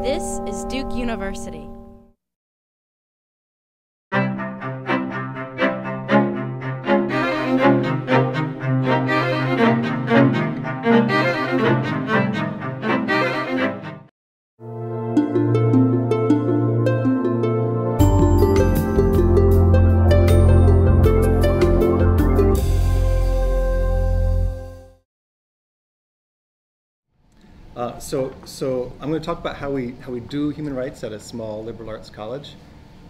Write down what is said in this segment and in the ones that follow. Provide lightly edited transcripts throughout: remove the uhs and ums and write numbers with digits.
This is Duke University. So I'm going to talk about how we do human rights at a small liberal arts college,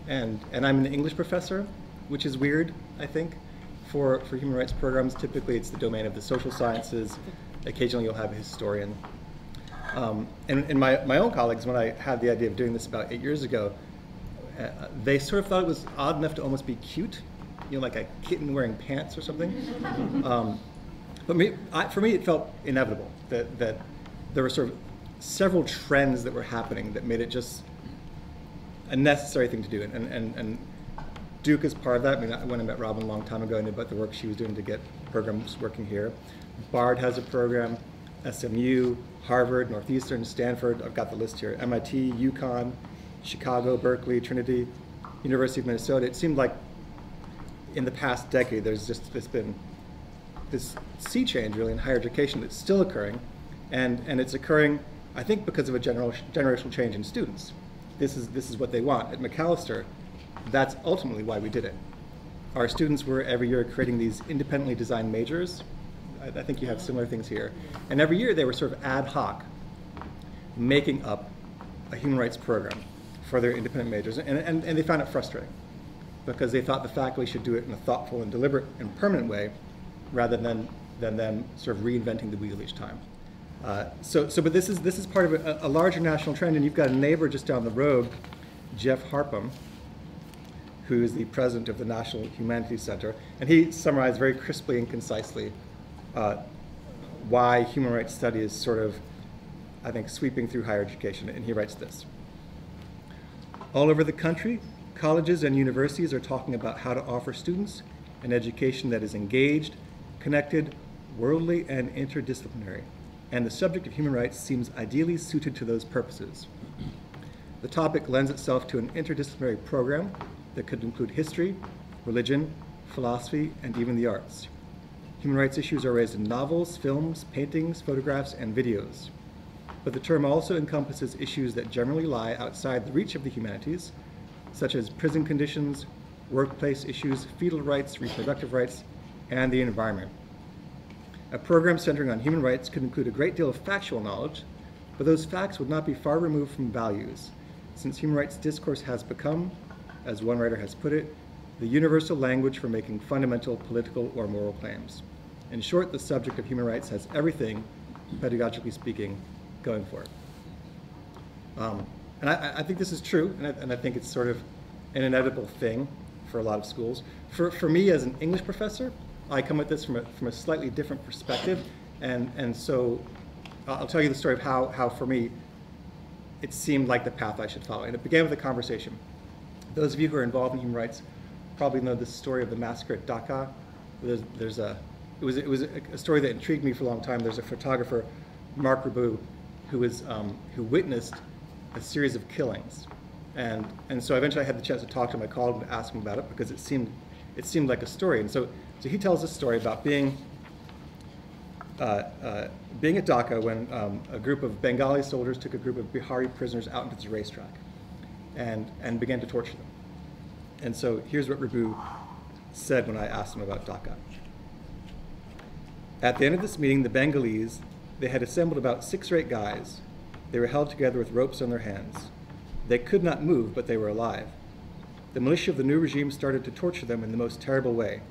and I'm an English professor, which is weird, I think, for human rights programs. Typically, it's the domain of the social sciences. Occasionally, you'll have a historian. And in my own colleagues, when I had the idea of doing this about 8 years ago, they sort of thought it was odd enough to almost be cute, like a kitten wearing pants or something. But for me, it felt inevitable that there were sort of several trends that were happening that made it just a necessary thing to do. And Duke is part of that. I mean, when I met Robin a long time ago, I knew about the work she was doing to get programs working here. Bard has a program, SMU, Harvard, Northeastern, Stanford, I've got the list here, MIT, UConn, Chicago, Berkeley, Trinity, University of Minnesota. It seemed like in the past decade, there's been this sea change really in higher education that's still occurring. And it's occurring, I think, because of a generational change in students. This is what they want. At Macalester, that's ultimately why we did it. Our students were every year creating these independently designed majors. I think you have similar things here. And every year they were sort of ad hoc, making up a human rights program for their independent majors. And they found it frustrating because they thought the faculty should do it in a thoughtful and deliberate and permanent way rather than them sort of reinventing the wheel each time. But this is part of a larger national trend, and you've got a neighbor just down the road, Jeff Harpham, who is the president of the National Humanities Center, and he summarized very crisply and concisely why human rights study is sort of, I think, sweeping through higher education, and he writes this. All over the country, colleges and universities are talking about how to offer students an education that is engaged, connected, worldly, and interdisciplinary. And the subject of human rights seems ideally suited to those purposes. The topic lends itself to an interdisciplinary program that could include history, religion, philosophy, and even the arts. Human rights issues are raised in novels, films, paintings, photographs, and videos. But the term also encompasses issues that generally lie outside the reach of the humanities, such as prison conditions, workplace issues, fetal rights, reproductive rights, and the environment. A program centering on human rights could include a great deal of factual knowledge, but those facts would not be far removed from values, since human rights discourse has become, as one writer has put it, the universal language for making fundamental political or moral claims. In short, the subject of human rights has everything, pedagogically speaking, going for it. And I think this is true, and I think it's sort of an inevitable thing for a lot of schools. For me as an English professor, I come at this from a slightly different perspective, and so I'll tell you the story of how for me it seemed like the path I should follow. And it began with a conversation. Those of you who are involved in human rights probably know the story of the massacre at Dhaka. It was a story that intrigued me for a long time. There's a photographer, Mark Rabu, who witnessed a series of killings, and so eventually I had the chance to talk to him. I called him to ask him about it because it seemed like a story. And so he tells a story about being at Dhaka when a group of Bengali soldiers took a group of Bihari prisoners out into the racetrack and began to torture them. And so here's what Rabu said when I asked him about Dhaka. At the end of this meeting, the Bengalis, they had assembled about 6 or 8 guys. They were held together with ropes on their hands. They could not move, but they were alive. The militia of the new regime started to torture them in the most terrible way.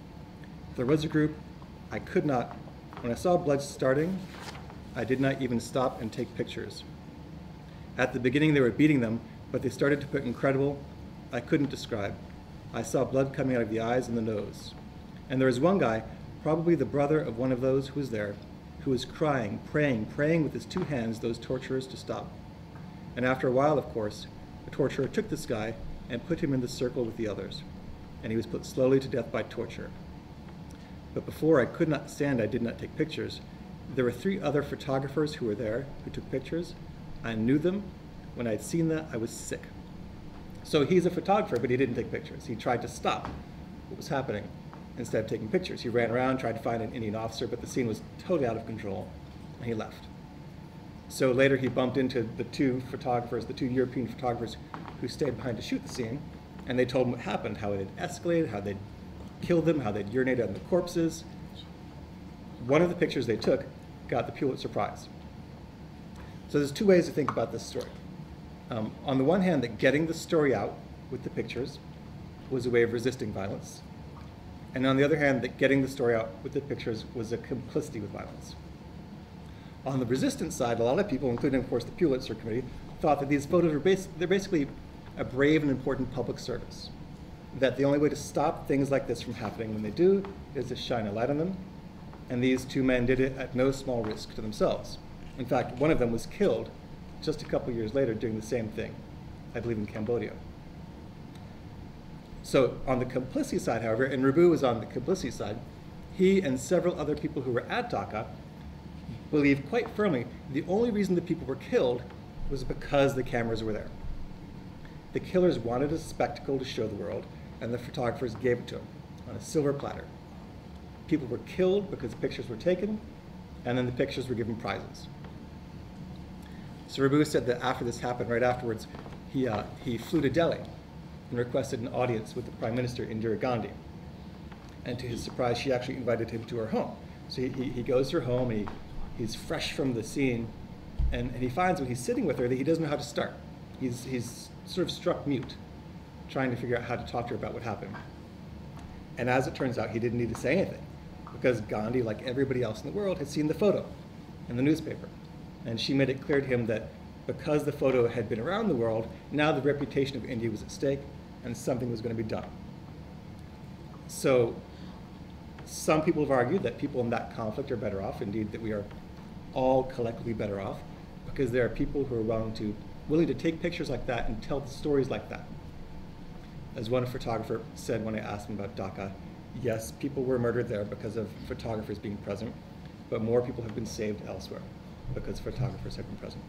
There was a group I could not. When I saw blood starting, I did not even stop and take pictures. At the beginning, they were beating them, but they started to put incredible, I couldn't describe. I saw blood coming out of the eyes and the nose. And there was one guy, probably the brother of one of those who was there, who was crying, praying with his 2 hands those torturers to stop. And after a while, of course, the torturer took this guy and put him in the circle with the others, and he was put slowly to death by torture. But before I could not stand, I did not take pictures. There were 3 other photographers who were there who took pictures. I knew them. When I'd seen that, I was sick. So he's a photographer, but he didn't take pictures. He tried to stop what was happening instead of taking pictures. He ran around, tried to find an Indian officer, but the scene was totally out of control, and he left. So later he bumped into the two European photographers who stayed behind to shoot the scene, and they told him what happened, how it had escalated, how they'd killed them, how they'd urinated on the corpses. One of the pictures they took got the Pulitzer Prize. So there's two ways to think about this story. On the one hand, that getting the story out with the pictures was a way of resisting violence. And on the other hand, that getting the story out with the pictures was a complicity with violence. On the resistance side, a lot of people, including, of course, the Pulitzer Committee, thought that these photos were they're basically a brave and important public service. That the only way to stop things like this from happening when they do is to shine a light on them. And these two men did it at no small risk to themselves. In fact, one of them was killed just a couple years later doing the same thing, I believe in Cambodia. So on the complicity side, however, and Rabu was on the complicity side, he and several other people who were at Dhaka believed quite firmly the only reason the people were killed was because the cameras were there. The killers wanted a spectacle to show the world, and the photographers gave it to them on a silver platter. People were killed because pictures were taken, and then the pictures were given prizes. So Rabu said that after this happened, right afterwards, he flew to Delhi and requested an audience with the Prime Minister, Indira Gandhi. And to his surprise, she actually invited him to her home. So he goes to her home, he's fresh from the scene, and he finds when he's sitting with her that he doesn't know how to start. He's sort of struck mute, trying to figure out how to talk to her about what happened. And as it turns out, he didn't need to say anything, because Gandhi, like everybody else in the world, had seen the photo in the newspaper. And she made it clear to him that because the photo had been around the world, now the reputation of India was at stake, and something was going to be done. So some people have argued that people in that conflict are better off, indeed that we are all collectively better off, because there are people who are willing to take pictures like that and tell stories like that. As one photographer said when I asked him about Dhaka, yes, people were murdered there because of photographers being present, but more people have been saved elsewhere because photographers have been present.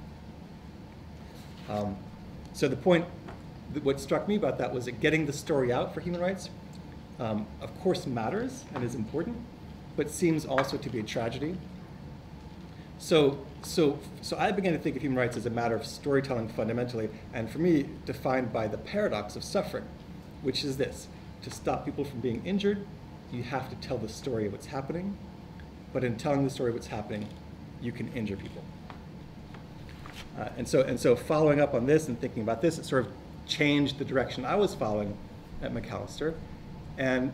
So the point, what struck me about that was that getting the story out for human rights, of course matters and is important, but seems also to be a tragedy. So I began to think of human rights as a matter of storytelling fundamentally, and for me, defined by the paradox of suffering, which is this: to stop people from being injured, you have to tell the story of what's happening, but in telling the story of what's happening, you can injure people. And so following up on this and thinking about this, it sort of changed the direction I was following at Macalester. And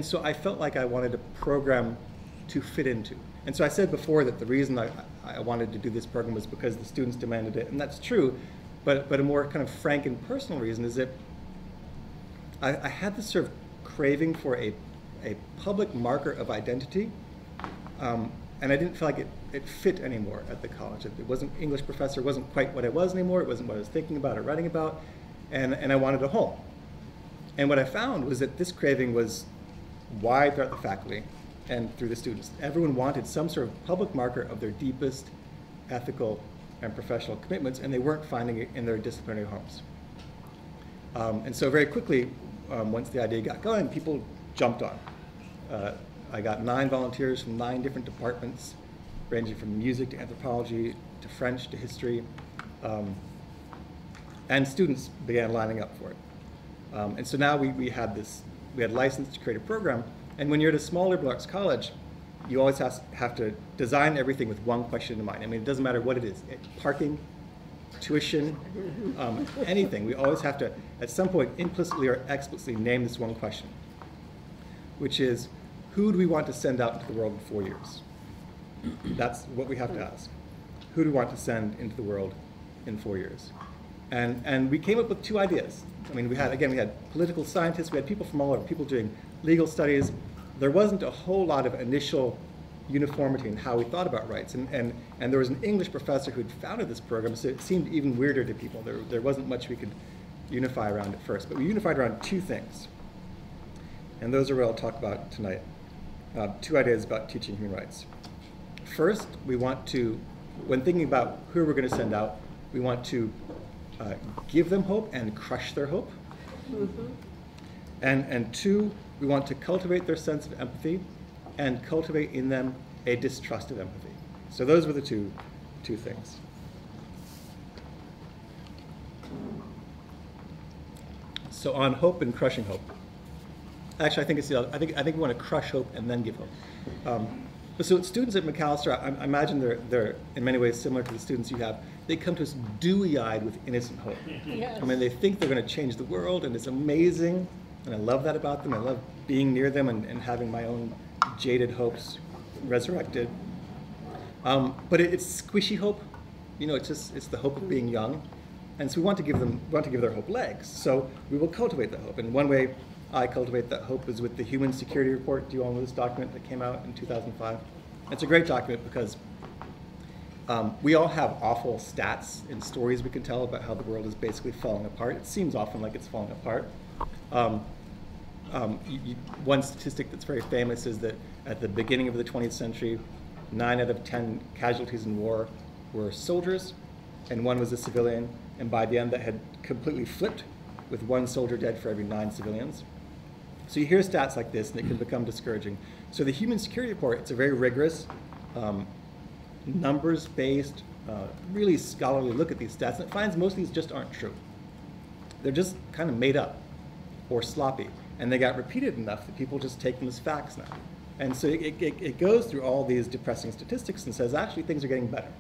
so I felt like I wanted a program to fit into. And so I said before that the reason I wanted to do this program was because the students demanded it, and that's true, but a more kind of frank and personal reason is that I had this sort of craving for a public marker of identity, and I didn't feel like it fit anymore at the college. It wasn't English professor, wasn't quite what I was anymore, it wasn't what I was thinking about or writing about, and I wanted a home. And what I found was that this craving was wide throughout the faculty and through the students. Everyone wanted some sort of public marker of their deepest ethical and professional commitments, and they weren't finding it in their disciplinary homes. And so very quickly, once the idea got going, people jumped on. I got 9 volunteers from 9 different departments, ranging from music to anthropology to French to history, and students began lining up for it. And so now we had license to create a program, and when you're at a small liberal arts college, you always have to design everything with one question in mind. I mean, it doesn't matter what it is, parking, tuition, anything. We always have to, at some point, implicitly or explicitly name this one question, which is, who do we want to send out into the world in 4 years? That's what we have to ask. Who do we want to send into the world in 4 years? And we came up with 2 ideas. I mean, we had political scientists, we had people from all over, people doing legal studies. There wasn't a whole lot of initial uniformity in how we thought about rights. And there was an English professor who had founded this program, so it seemed even weirder to people. There wasn't much we could unify around at first. But we unified around 2 things. And those are what I'll talk about tonight. 2 ideas about teaching human rights. First, we want to, when thinking about who we're going to send out, we want to give them hope and crush their hope. And 2, we want to cultivate their sense of empathy and cultivate in them a distrust of empathy. So those were the two things. So on hope and crushing hope. Actually, I think it's the other. I think we want to crush hope and then give hope. So students at Macalester, I imagine they're in many ways similar to the students you have. They come to us dewy-eyed with innocent hope. Yes. I mean, they think they're going to change the world, and it's amazing, and I love that about them. I love being near them and having my own jaded hopes resurrected. But it's squishy hope. You know, it's the hope of being young, and so we want to give their hope legs. So we will cultivate that hope. And one way I cultivate that hope is with the Human Security Report. Do you all know this document that came out in 2005? It's a great document because we all have awful stats and stories we can tell about how the world is basically falling apart. It seems often like it's falling apart. One statistic that's very famous is that at the beginning of the 20th century, 9 out of 10 casualties in war were soldiers, and 1 was a civilian. And by the end, that had completely flipped, with 1 soldier dead for every 9 civilians. So you hear stats like this, and it can become discouraging. So the Human Security Report, it's a very rigorous, numbers-based, really scholarly look at these stats, and it finds most of these just aren't true. They're just kind of made up or sloppy, and they got repeated enough that people just take them as facts now. And so it goes through all these depressing statistics and says, actually, things are getting better.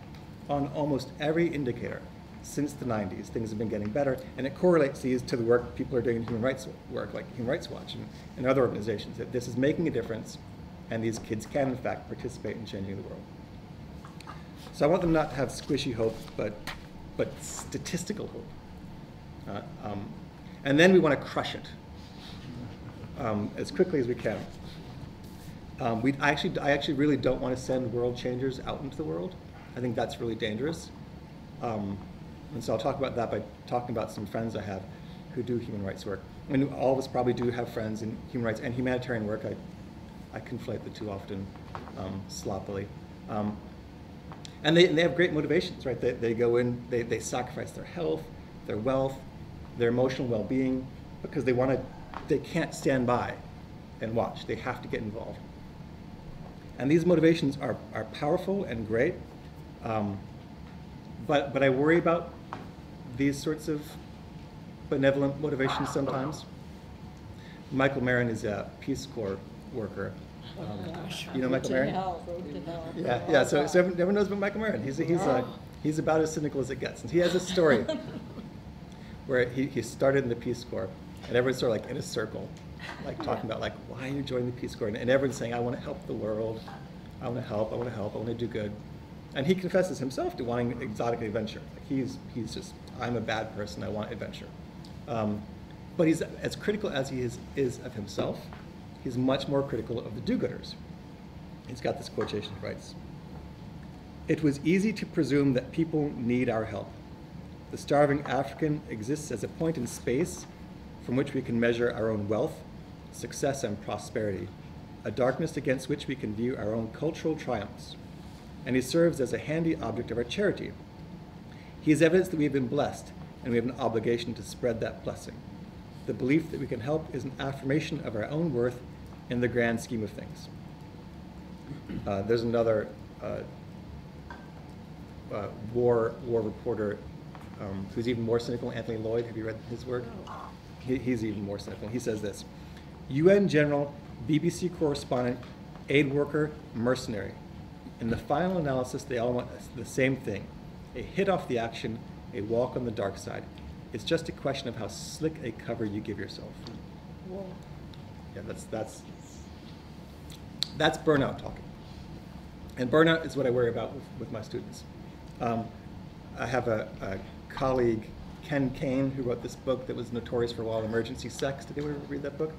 On almost every indicator since the 90s, things have been getting better, and it correlates these to the work people are doing in human rights work, like Human Rights Watch and other organizations, that this is making a difference, and these kids can, in fact, participate in changing the world. So I want them not to have squishy hope, but statistical hope. And then we want to crush it as quickly as we can. I actually really don't want to send world changers out into the world. I think that's really dangerous. And so I'll talk about that by talking about some friends I have who do human rights work. I mean, all of us probably do have friends in human rights and humanitarian work. I conflate the two often sloppily. And they have great motivations, right? They go in, they sacrifice their health, their wealth, their emotional well-being, because they can't stand by and watch. They have to get involved. And these motivations are powerful and great, but I worry about these sorts of benevolent motivations sometimes. Michael Marin is a Peace Corps worker. You know Michael Marin? Yeah. So everyone knows about Michael Marin. He's about as cynical as it gets. And he has a story where he started in the Peace Corps, and everyone's sort of like in a circle, like talking about like, why are you joining the Peace Corps? And everyone's saying, I want to help the world. I want to help. I want to do good. And he confesses himself to wanting exotic adventure. Like he's just, I'm a bad person. I want adventure. But he's as critical as he is of himself. He's much more critical of the do-gooders. He's got this quotation he writes. It was easy to presume that people need our help. The starving African exists as a point in space from which we can measure our own wealth, success, and prosperity, a darkness against which we can view our own cultural triumphs. And he serves as a handy object of our charity. He is evidence that we have been blessed, and we have an obligation to spread that blessing. The belief that we can help is an affirmation of our own worth in the grand scheme of things. There's another war reporter who's even more cynical, Anthony Lloyd. Have you read his work? He's even more cynical. He says this: UN general, BBC correspondent, aid worker, mercenary. In the final analysis, they all want the same thing: a hit off the action, a walk on the dark side. It's just a question of how slick a cover you give yourself. Whoa. Yeah, that's burnout talking. And burnout is what I worry about with my students. I have a colleague, Ken Kane, who wrote this book that was notorious for a while, Emergency Sex. Did anyone ever read that book?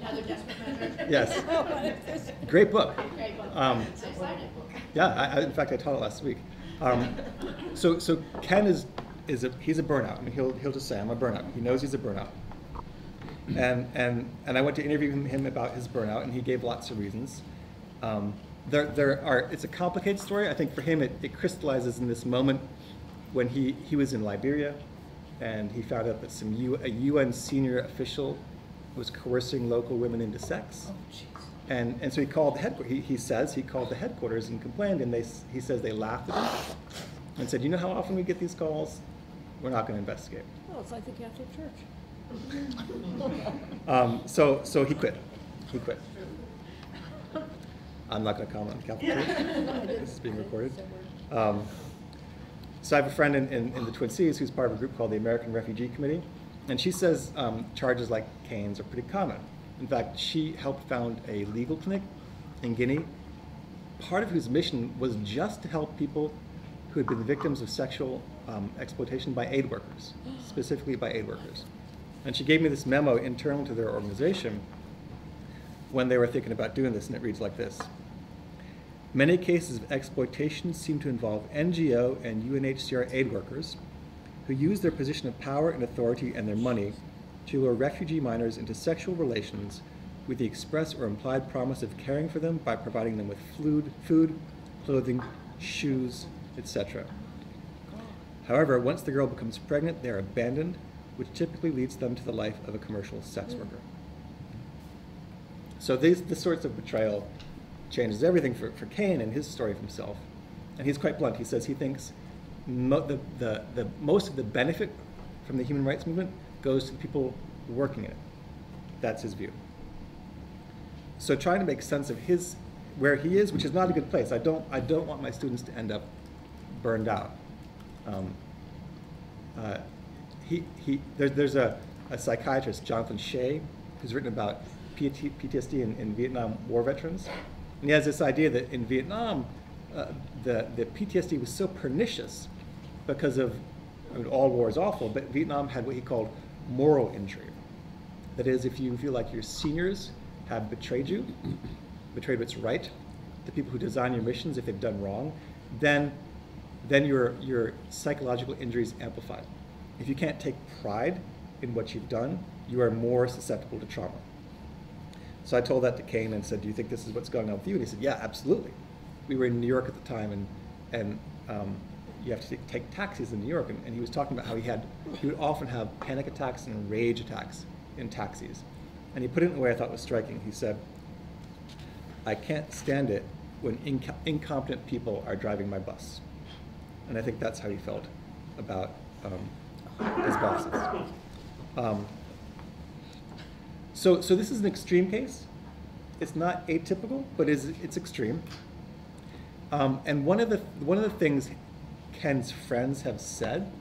Another desperate measure? Yes. Great book. Great book. It's an exciting book. Yeah, in fact, I taught it last week. So Ken he's a burnout. I mean, he'll just say, I'm a burnout. He knows he's a burnout. And I went to interview him about his burnout, and he gave lots of reasons. It's a complicated story. I think for him, it crystallizes in this moment when he was in Liberia, and he found out that a UN senior official was coercing local women into sex. Oh, jeez. And so he called the headquarters. He says he called the headquarters and complained, and he says they laughed at him and said, "You know how often we get these calls? We're not going to investigate." Well, it's like the Catholic Church. So he quit. He quit. I'm not going to comment on the Catholic Church. This is being recorded. So I have a friend in the Twin Cities who's part of a group called the American Refugee Committee, and she says charges like Cain's are pretty common. In fact, she helped found a legal clinic in Guinea, part of whose mission was just to help people who had been victims of sexual exploitation by aid workers, specifically by aid workers. And she gave me this memo internal to their organization when they were thinking about doing this, and it reads like this. Many cases of exploitation seem to involve NGO and UNHCR aid workers who use their position of power and authority and their money to lure refugee minors into sexual relations with the express or implied promise of caring for them by providing them with food, clothing, shoes, etc. However, once the girl becomes pregnant, they are abandoned, which typically leads them to the life of a commercial sex worker. So this sorts of betrayal changes everything for Cain and his story of himself. And he's quite blunt. He says he thinks most of the benefit from the human rights movement goes to the people working in it. That's his view. So trying to make sense of where he is, which is not a good place. I don't want my students to end up burned out. There's a psychiatrist, Jonathan Shea, who's written about PTSD in Vietnam War veterans. And he has this idea that in Vietnam, the PTSD was so pernicious because of, all war is awful, but Vietnam had what he called moral injury. That is, if you feel like your seniors have betrayed you, betrayed what's right, the people who design your missions, if they've done wrong, then your psychological injury is amplified. If you can't take pride in what you've done, you are more susceptible to trauma. So I told that to Cain and said, "Do you think this is what's going on with you?" And he said, "Yeah, absolutely." We were in New York at the time, and you have to take taxis in New York, and he was talking about how he would often have panic attacks and rage attacks in taxis. And he put it in a way I thought was striking. He said, "I can't stand it when incompetent people are driving my bus." And I think that's how he felt about his bosses. So this is an extreme case. It's not atypical, but it's extreme. And one of the things Ken's friends have said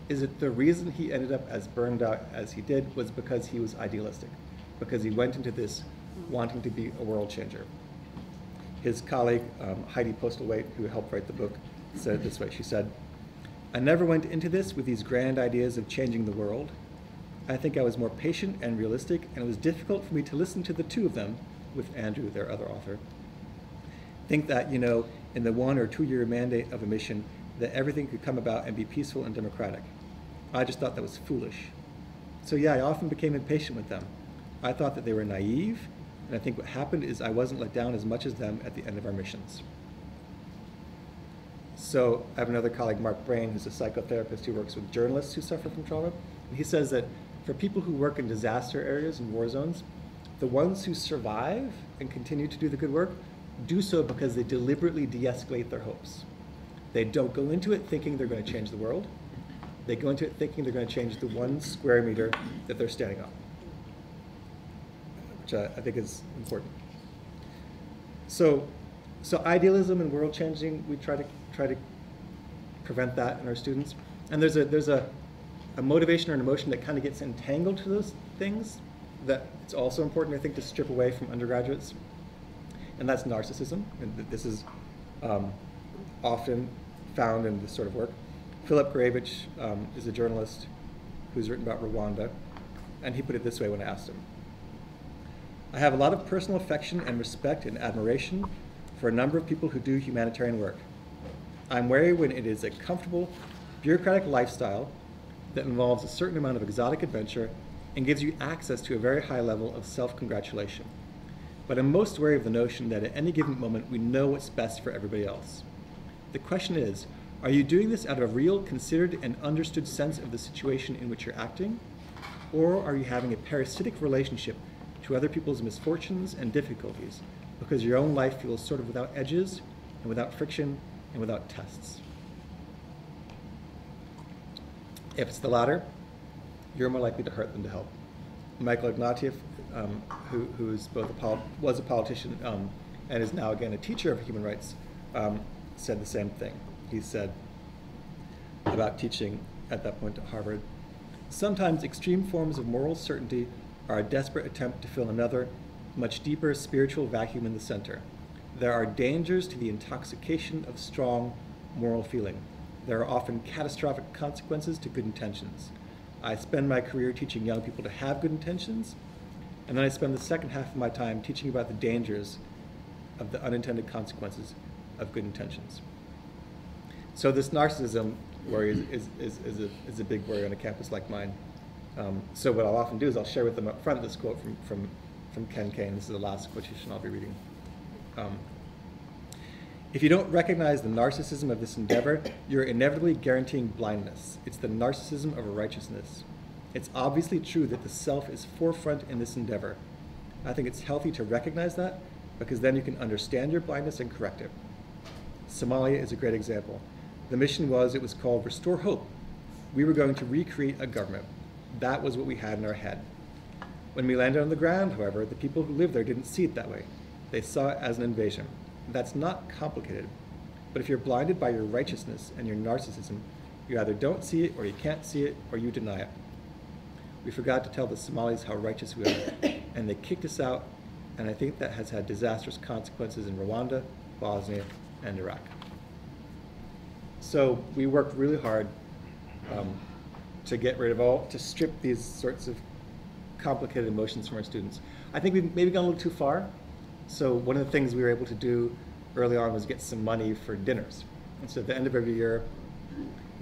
is that the reason he ended up as burned out as he did was because he was idealistic, because he went into this wanting to be a world changer. His colleague, Heidi Postlethwaite, who helped write the book, said it this way. She said, "I never went into this with these grand ideas of changing the world. I think I was more patient and realistic, and it was difficult for me to listen to the two of them," with Andrew, their other author, "think that, in the 1 or 2 year mandate of a mission, that everything could come about and be peaceful and democratic. I just thought that was foolish. So yeah, I often became impatient with them. I thought that they were naive, and I think what happened is I wasn't let down as much as them at the end of our missions." So I have another colleague, Mark Brain, who's a psychotherapist who works with journalists who suffer from trauma. And he says that for people who work in disaster areas and war zones, the ones who survive and continue to do the good work do so because they deliberately de-escalate their hopes. They don't go into it thinking they're going to change the world. They go into it thinking they're going to change the 1 square meter that they're standing on, which I think is important. So idealism and world changing, we try to prevent that in our students. And there's a motivation or an emotion that kind of gets entangled to those things that it's also important, I think, to strip away from undergraduates. And that's narcissism. And this is often found in this sort of work. Philip Gravich is a journalist who's written about Rwanda, and he put it this way when I asked him. "I have a lot of personal affection and respect and admiration for a number of people who do humanitarian work. I'm wary when it is a comfortable, bureaucratic lifestyle that involves a certain amount of exotic adventure and gives you access to a very high level of self-congratulation. But I'm most wary of the notion that at any given moment we know what's best for everybody else. The question is, Are you doing this out of a real, considered, and understood sense of the situation in which you're acting? Or are you having a parasitic relationship to other people's misfortunes and difficulties because your own life feels sort of without edges and without friction and without tests? If it's the latter, you're more likely to hurt than to help. Michael Ignatieff, who is was a politician and is now again a teacher of human rights, said the same thing. He said about teaching at that point at Harvard, sometimes extreme forms of moral certainty are a desperate attempt to fill another, much deeper spiritual vacuum in the center. There are dangers to the intoxication of strong moral feeling. There are often catastrophic consequences to good intentions. I spend my career teaching young people to have good intentions, and then I spend the second half of my time teaching about the dangers of the unintended consequences of good intentions. So this narcissism worry is a big worry on a campus like mine. So what I'll often do is I'll share with them up front this quote from Ken Kane. This is the last quotation I'll be reading. If you don't recognize the narcissism of this endeavor, you're inevitably guaranteeing blindness. It's the narcissism of a righteousness. It's obviously true that the self is forefront in this endeavor. I think it's healthy to recognize that, because then you can understand your blindness and correct it. Somalia is a great example. The mission it was called Restore Hope. We were going to recreate a government. That was what we had in our head. When we landed on the ground, however, the people who lived there didn't see it that way. They saw it as an invasion. That's not complicated. But if you're blinded by your righteousness and your narcissism, you either don't see it, or you can't see it, or you deny it. We forgot to tell the Somalis how righteous we are, and they kicked us out, and I think that has had disastrous consequences in Rwanda, Bosnia, and Iraq. So we worked really hard to get rid of to strip these sorts of complicated emotions from our students. I think we've maybe gone a little too far. So one of the things we were able to do early on was get some money for dinners. And so at the end of every year,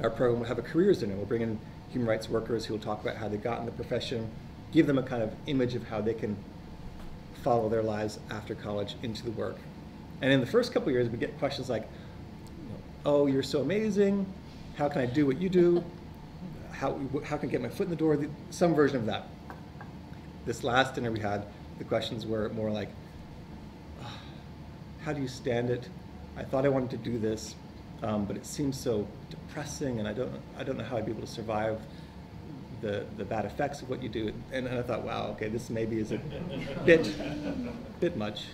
our program will have a careers dinner. We'll bring in human rights workers who will talk about how they got in the profession, give them a kind of image of how they can follow their lives after college into the work. And in the first couple of years, we get questions like, oh, you're so amazing. How can I do what you do? How can I get my foot in the door? Some version of that. This last dinner we had, the questions were more like, how do you stand it? I thought I wanted to do this, but it seems so depressing, and I don't know how I'd be able to survive the bad effects of what you do. And I thought, wow, okay, this maybe is a bit much.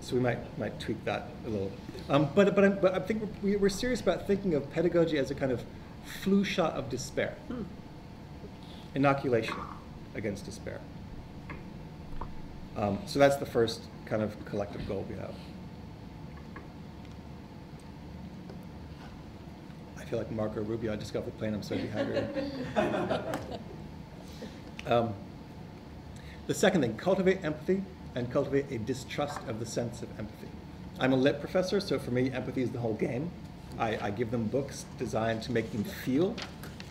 So we might tweak that a little. But I think we're serious about thinking of pedagogy as a kind of flu shot of despair, inoculation against despair. So that's the first kind of collective goal we have. I feel like Marco Rubio. I just got off the plane. I'm so dehydrated. The second thing, cultivate empathy and cultivate a distrust of the sense of empathy. I'm a lit professor, so for me, empathy is the whole game. I give them books designed to make them feel,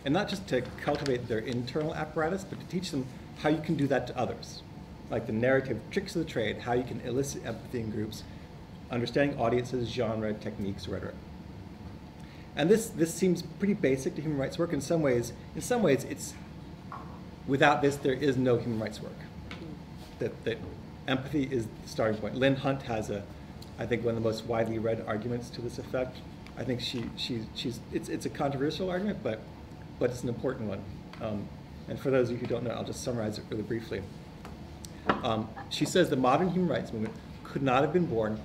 and not just to cultivate their internal apparatus, but to teach them how you can do that to others. Like the narrative tricks of the trade, how you can elicit empathy in groups, understanding audiences, genre, techniques, rhetoric. And this seems pretty basic to human rights work. In some ways, it's without this, there is no human rights work. That empathy is the starting point. Lynn Hunt has I think one of the most widely read arguments to this effect. I think it's a controversial argument, but it's an important one. And for those of you who don't know, I'll just summarize it really briefly. She says the modern human rights movement could not have been born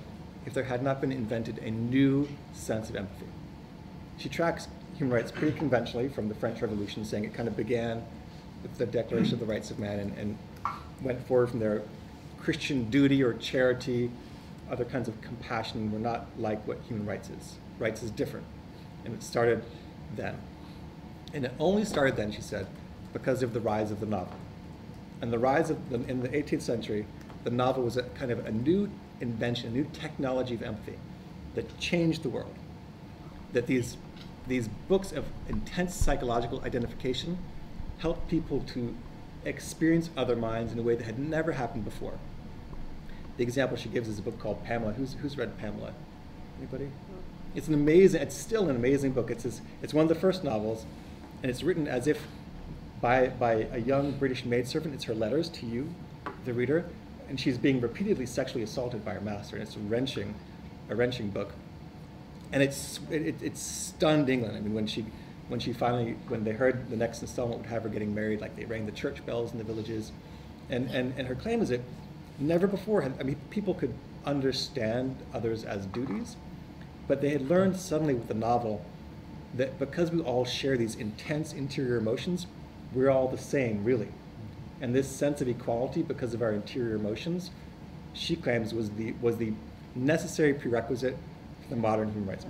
if there had not been invented a new sense of empathy. She tracks human rights pretty conventionally from the French Revolution, saying it kind of began with the Declaration of the Rights of Man and went forward from there. Christian duty or charity, other kinds of compassion were not like what human rights is. Rights is different, and it started then. And it only started then, she said, because of the rise of the novel. And the rise of, in the 18th century, the novel was a kind of a new invention, a new technology of empathy that changed the world. That these books of intense psychological identification helped people to experience other minds in a way that had never happened before. The example she gives is a book called Pamela. Who's read Pamela? Anybody? It's an amazing, it's still an amazing book. It's one of the first novels, and it's written as if by a young British maidservant. It's her letters to you, the reader, and she's being repeatedly sexually assaulted by her master, and it's a wrenching book. And it stunned England. I mean, when they heard the next installment would have her getting married, like they rang the church bells in the villages, and her claim is that never before people could understand others as duties, but they had learned suddenly with the novel that because we all share these intense interior emotions, we're all the same, really. And this sense of equality, because of our interior emotions, she claims was the necessary prerequisite for the modern human rights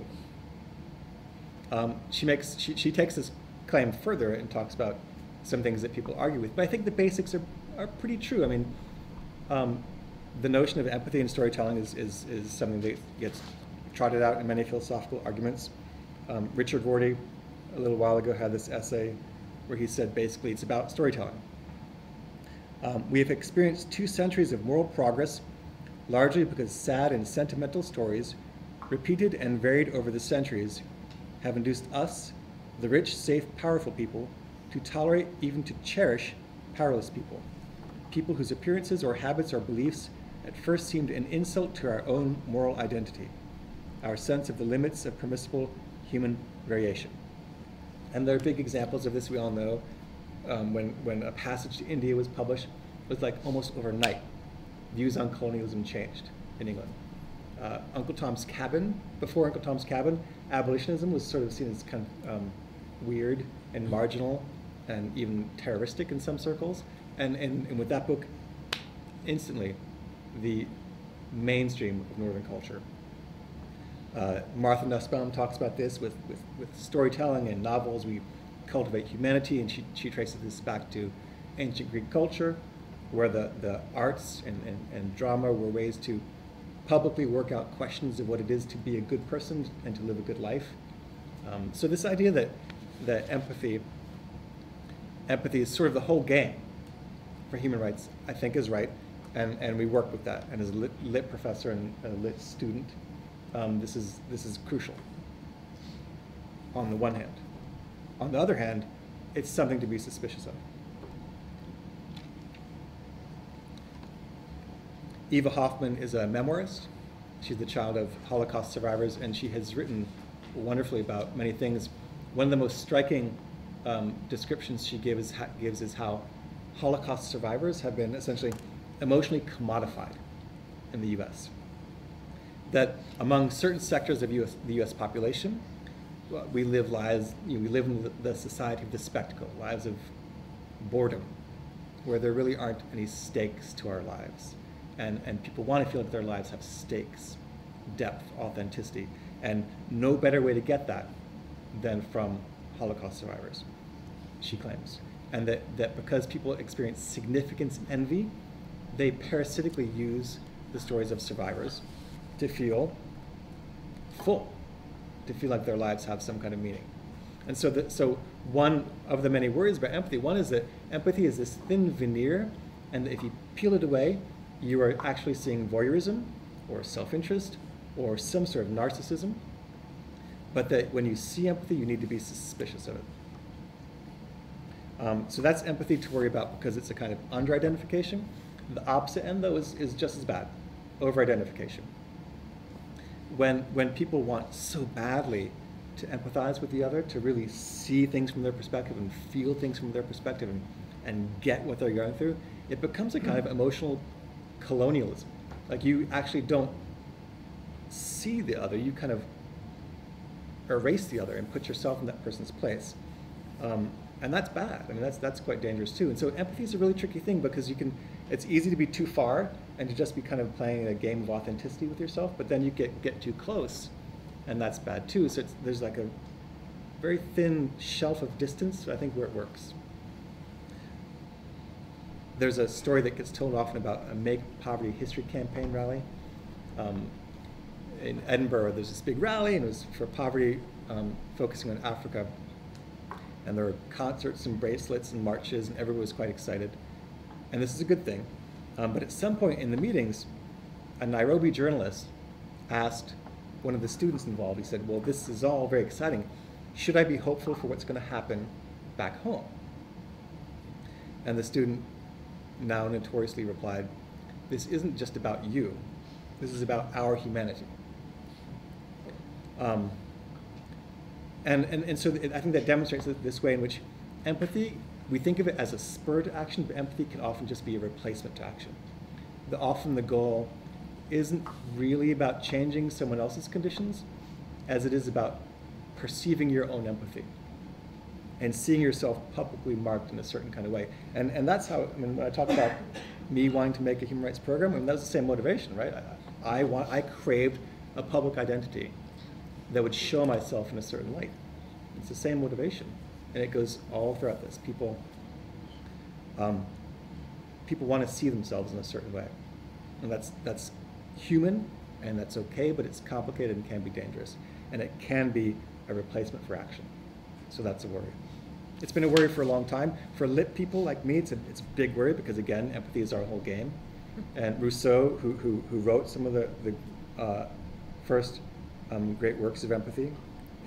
movement. She takes this claim further and talks about some things that people argue with, but I think the basics are pretty true. I mean, the notion of empathy in storytelling is something that gets trotted out in many philosophical arguments. Richard Rorty, a little while ago, had this essay where he said basically it's about storytelling. We have experienced 2 centuries of moral progress, largely because sad and sentimental stories, repeated and varied over the centuries, have induced us, the rich, safe, powerful people, to tolerate, even to cherish, powerless people. People whose appearances or habits or beliefs at first seemed an insult to our own moral identity, our sense of the limits of permissible human variation. And there are big examples of this we all know. When A Passage to India was published, it was like almost overnight. Views on colonialism changed in England. Uncle Tom's Cabin, before Uncle Tom's Cabin, abolitionism was sort of seen as kind of weird and marginal and even terroristic in some circles. And with that book, instantly, the mainstream of Northern culture. Martha Nusbaum talks about this with storytelling and novels. We cultivate humanity, and she traces this back to ancient Greek culture, where the arts and drama were ways to publicly work out questions of what it is to be a good person and to live a good life. So this idea that empathy is sort of the whole game for human rights, I think is right, and we work with that. And as a lit professor and a lit student, this is crucial on the one hand. On the other hand, it's something to be suspicious of. Eva Hoffman is a memoirist. She's the child of Holocaust survivors, and she has written wonderfully about many things. One of the most striking descriptions she gives is how Holocaust survivors have been essentially emotionally commodified in the US. That among certain sectors of the US population, we live lives, we live in the society of the spectacle, lives of boredom, where there really aren't any stakes to our lives. And people want to feel like their lives have stakes, depth, authenticity, and no better way to get that than from Holocaust survivors, she claims. And that because people experience significance and envy, they parasitically use the stories of survivors to feel full, to feel like their lives have some kind of meaning. And so one of the many worries about empathy, one is that empathy is this thin veneer, and that if you peel it away, you are actually seeing voyeurism or self-interest or some sort of narcissism, but that when you see empathy, you need to be suspicious of it. So that's empathy to worry about because it's a kind of under-identification. The opposite end, though, is just as bad, over-identification. When people want so badly to empathize with the other, to really see things from their perspective and feel things from their perspective and get what they're going through, it becomes a kind of emotional colonialism. Like you actually don't see the other, you kind of erase the other and put yourself in that person's place. And that's bad. I mean, that's quite dangerous too. And so empathy is a really tricky thing because it's easy to be too far and to just be kind of playing a game of authenticity with yourself, but then you get too close, and that's bad too. So there's like a very thin shelf of distance, I think, where it works. There's a story that gets told often about a Make Poverty History campaign rally. In Edinburgh, there's this big rally, and it was for poverty, focusing on Africa. And there were concerts and bracelets and marches, and everyone was quite excited. And this is a good thing. But at some point in the meetings, a Nairobi journalist asked one of the students involved, he said, well, this is all very exciting. Should I be hopeful for what's going to happen back home? And the student now notoriously replied, this isn't just about you. This is about our humanity. And so I think that demonstrates this way in which empathy, we think of it as a spur to action, but empathy can often just be a replacement to action. Often the goal isn't really about changing someone else's conditions as it is about perceiving your own empathy and seeing yourself publicly marked in a certain kind of way. And that's how, I mean, when I talk about me wanting to make a human rights program, I mean, that was the same motivation, right? I craved a public identity that would show myself in a certain light. It's the same motivation, and it goes all throughout this. People want to see themselves in a certain way, and that's human, and that's okay, but it's complicated and can be dangerous, and it can be a replacement for action. So that's a worry. It's been a worry for a long time. For lit people like me, it's a big worry because, again, empathy is our whole game. And Rousseau, who wrote some of the first great works of empathy,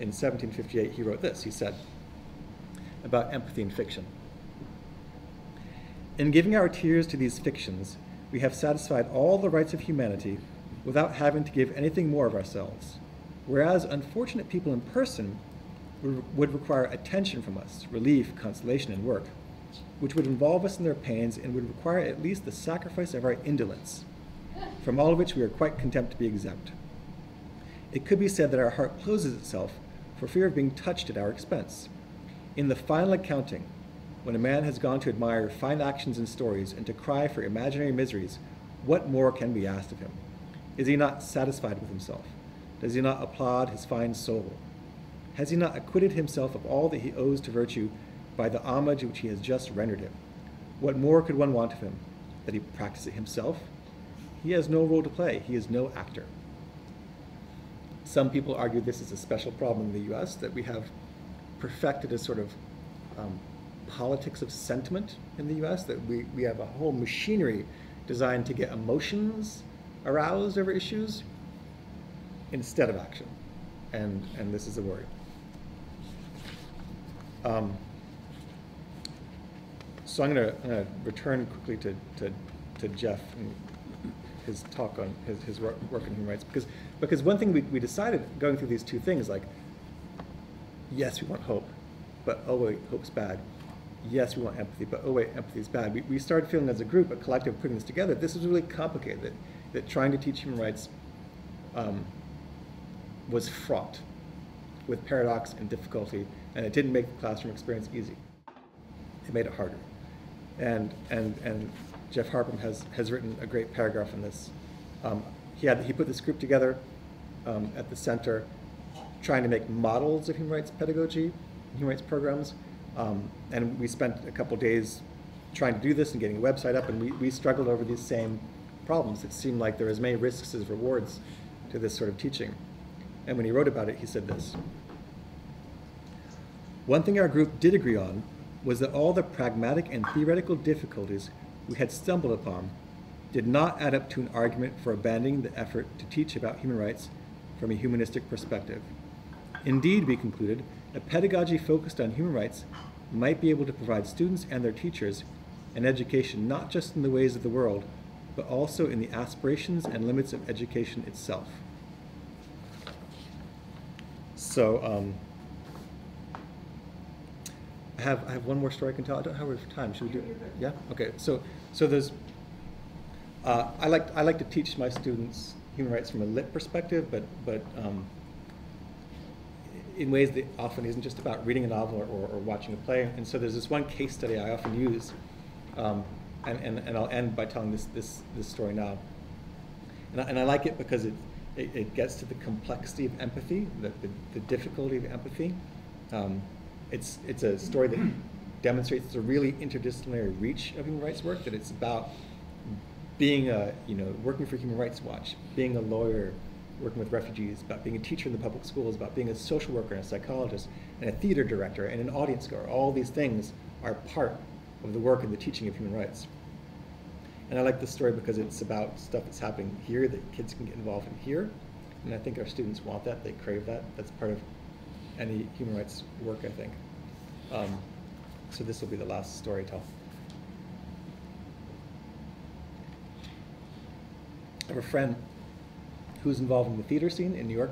in 1758 he wrote this. He said about empathy in fiction: in giving our tears to these fictions, we have satisfied all the rights of humanity without having to give anything more of ourselves, whereas unfortunate people in person would require attention from us, relief, consolation, and work, which would involve us in their pains and would require at least the sacrifice of our indolence, from all of which we are quite content to be exempt. It could be said that our heart closes itself for fear of being touched at our expense. In the final accounting, when a man has gone to admire fine actions and stories and to cry for imaginary miseries, what more can be asked of him? Is he not satisfied with himself? Does he not applaud his fine soul? Has he not acquitted himself of all that he owes to virtue by the homage which he has just rendered him? What more could one want of him? That he practice it himself? He has no role to play. He is no actor. Some people argue this is a special problem in the US, that we have perfected a sort of politics of sentiment in the US, that we have a whole machinery designed to get emotions aroused over issues instead of action. And this is a worry. So I'm going to return quickly to Jeff and his talk on his work in human rights, because one thing we decided going through these two things, like, yes, we want hope, but oh wait, hope's bad. Yes, we want empathy, but oh wait, empathy is bad. We started feeling as a group, a collective, putting this together, this was really complicated, that trying to teach human rights was fraught with paradox and difficulty, and it didn't make the classroom experience easy. It made it harder. And Jeff Harpum has written a great paragraph on this. He put this group together at the center, trying to make models of human rights pedagogy, human rights programs, and we spent a couple days trying to do this and getting a website up, and we struggled over these same problems. It seemed like there were as many risks as rewards to this sort of teaching. And when he wrote about it, he said this: one thing our group did agree on was that all the pragmatic and theoretical difficulties we had stumbled upon did not add up to an argument for abandoning the effort to teach about human rights from a humanistic perspective. Indeed, we concluded, a pedagogy focused on human rights might be able to provide students and their teachers an education not just in the ways of the world, but also in the aspirations and limits of education itself. So, I have one more story I can tell. I don't have enough time. Should we do it? Yeah? Okay. So there's, I like to teach my students human rights from a lit perspective, but in ways that often isn't just about reading a novel or watching a play. And so there's this one case study I often use, and I'll end by telling this story now. And I like it because it gets to the complexity of empathy, the difficulty of empathy. It's a story that demonstrates the really interdisciplinary reach of human rights work, that it's about being working for Human Rights Watch, being a lawyer, working with refugees, about being a teacher in the public schools, about being a social worker and a psychologist and a theater director and an audience goer. All these things are part of the work and the teaching of human rights. And I like this story because it's about stuff that's happening here that kids can get involved in here, And I think our students want that, they crave that. That's part of any human rights work, I think. So this will be the last story I tell. I have a friend who's involved in the theater scene in New York,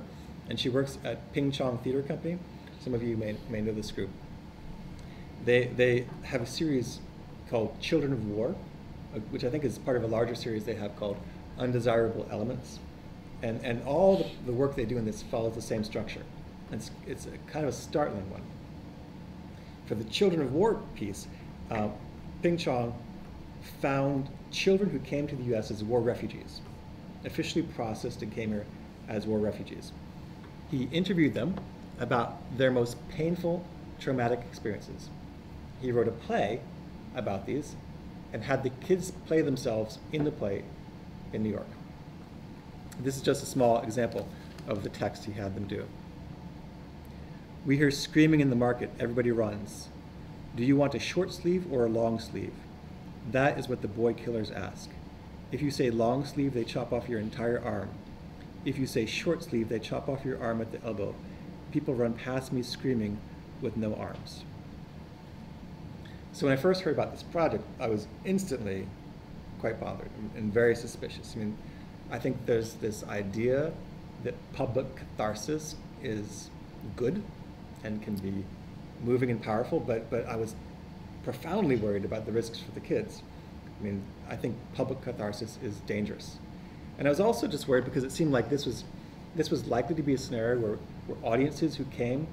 and she works at Ping Chong Theater Company. Some of you may know this group. They have a series called Children of War, which I think is part of a larger series they have called Undesirable Elements. And all the work they do in this follows the same structure. It's a kind of a startling one. For the Children of War piece, Ping Chong found children who came to the US as war refugees, officially processed and came here as war refugees. He interviewed them about their most painful, traumatic experiences. He wrote a play about these and had the kids play themselves in the play in New York. This is just a small example of the text he had them do. We hear screaming in the market, everybody runs. Do you want a short sleeve or a long sleeve? That is what the boy killers ask. If you say long sleeve, they chop off your entire arm. If you say short sleeve, they chop off your arm at the elbow. People run past me screaming with no arms. So when I first heard about this project, I was instantly quite bothered and very suspicious. I mean, I think there's this idea that public catharsis is good and can be moving and powerful, but I was profoundly worried about the risks for the kids. I mean, I think public catharsis is dangerous. And I was also just worried because it seemed like this was likely to be a scenario where audiences who came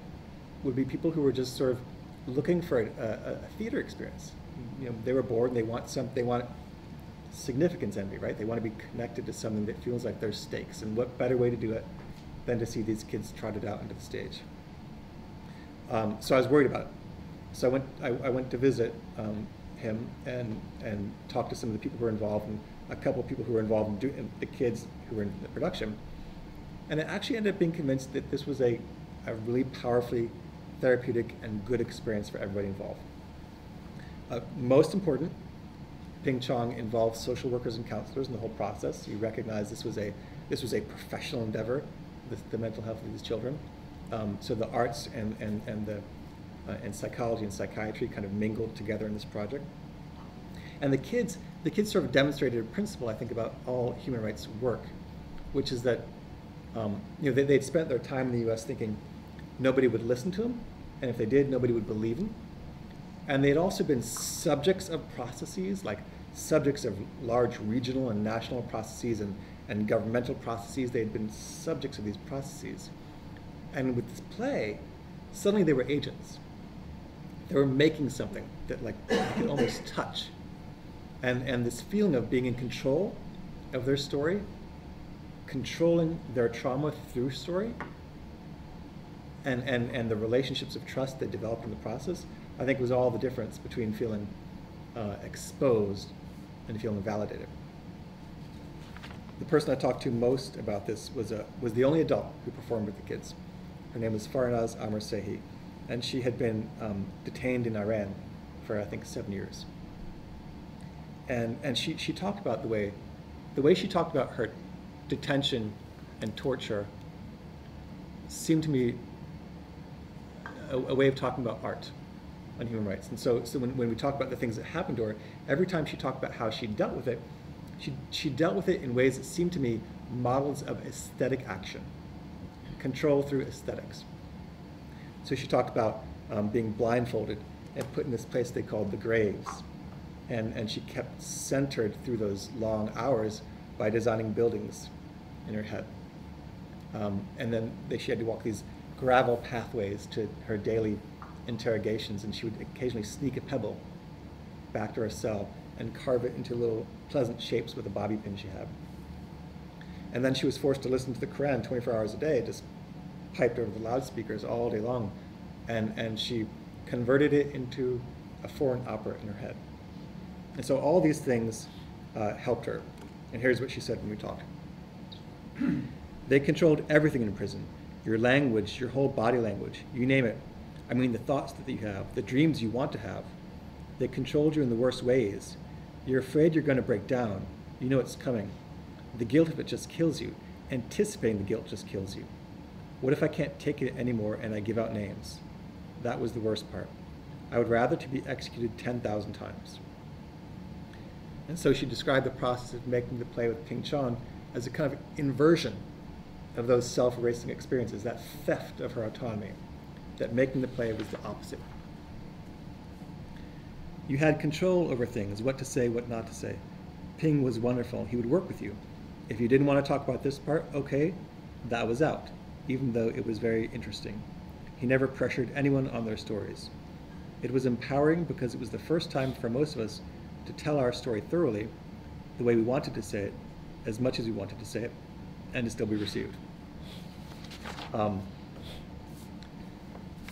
would be people who were just sort of looking for a theater experience. You know, they were bored and they want significance envy, right? They want to be connected to something that feels like there's stakes. And what better way to do it than to see these kids trotted out into the stage? So I was worried about it. So I went to visit him and talked to some of the people who were involved and a couple of people who were involved in the kids who were in the production. And I actually ended up being convinced that this was a really powerfully therapeutic and good experience for everybody involved. Most important, Ping Chong involved social workers and counselors in the whole process. You recognize this was a professional endeavor, the mental health of these children. So the arts and psychology and psychiatry kind of mingled together in this project. And the kids sort of demonstrated a principle, I think, about all human rights work, which is that they'd spent their time in the US thinking nobody would listen to them, and if they did, nobody would believe them. And they'd also been subjects of processes, like subjects of large regional and national processes and governmental processes. They'd been subjects of these processes. And with this play, suddenly they were agents. They were making something that you could almost touch. And this feeling of being in control of their story, controlling their trauma through story, and the relationships of trust that developed in the process, I think was all the difference between feeling exposed and feeling validated. The person I talked to most about this was the only adult who performed with the kids. Her name was Farah Naderi, and she had been detained in Iran for, I think, 7 years. And she talked about the way she talked about her detention and torture seemed to me a way of talking about art and human rights. And so when we talk about the things that happened to her, every time she talked about how she dealt with it, she dealt with it in ways that seemed to me models of aesthetic action, control through aesthetics. So she talked about being blindfolded and put in this place they called the graves. And she kept centered through those long hours by designing buildings in her head. And then she had to walk these gravel pathways to her daily interrogations, and she would occasionally sneak a pebble back to her cell and carve it into little pleasant shapes with a bobby pin she had. And then she was forced to listen to the Quran 24 hours a day, just piped over the loudspeakers all day long. And she converted it into a foreign opera in her head. And so all these things helped her. And here's what she said when we talked. They controlled everything in prison. Your language, your whole body language, you name it. I mean, the thoughts that you have, the dreams you want to have. They controlled you in the worst ways. You're afraid you're going to break down. You know it's coming. The guilt of it just kills you. anticipating the guilt just kills you. What if I can't take it anymore and I give out names? That was the worst part. I would rather to be executed 10,000 times. And so she described the process of making the play with Ping Chan as a kind of inversion of those self-erasing experiences, that theft of her autonomy, that making the play was the opposite. You had control over things, what to say, what not to say. Ping was wonderful. He would work with you. If you didn't want to talk about this part, okay, that was out, even though it was very interesting. He never pressured anyone on their stories. It was empowering because it was the first time for most of us to tell our story thoroughly, the way we wanted to say it, as much as we wanted to say it, and to still be received.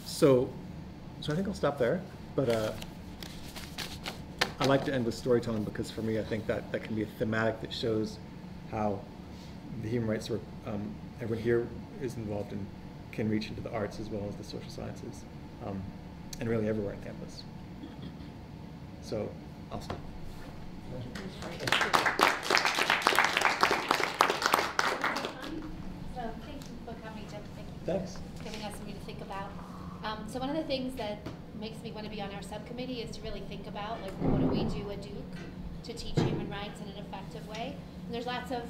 So I think I'll stop there, but I like to end with storytelling because for me I think that can be a thematic that shows how the human rights work everyone here is involved in can reach into the arts as well as the social sciences, and really everywhere on campus. So I'll stop. So thank you for coming, Jim. Thank you Thanks. for giving us something to think about. So one of the things that makes me want to be on our subcommittee is to really think about, like, what do we do at Duke to teach human rights in an effective way? And there's lots of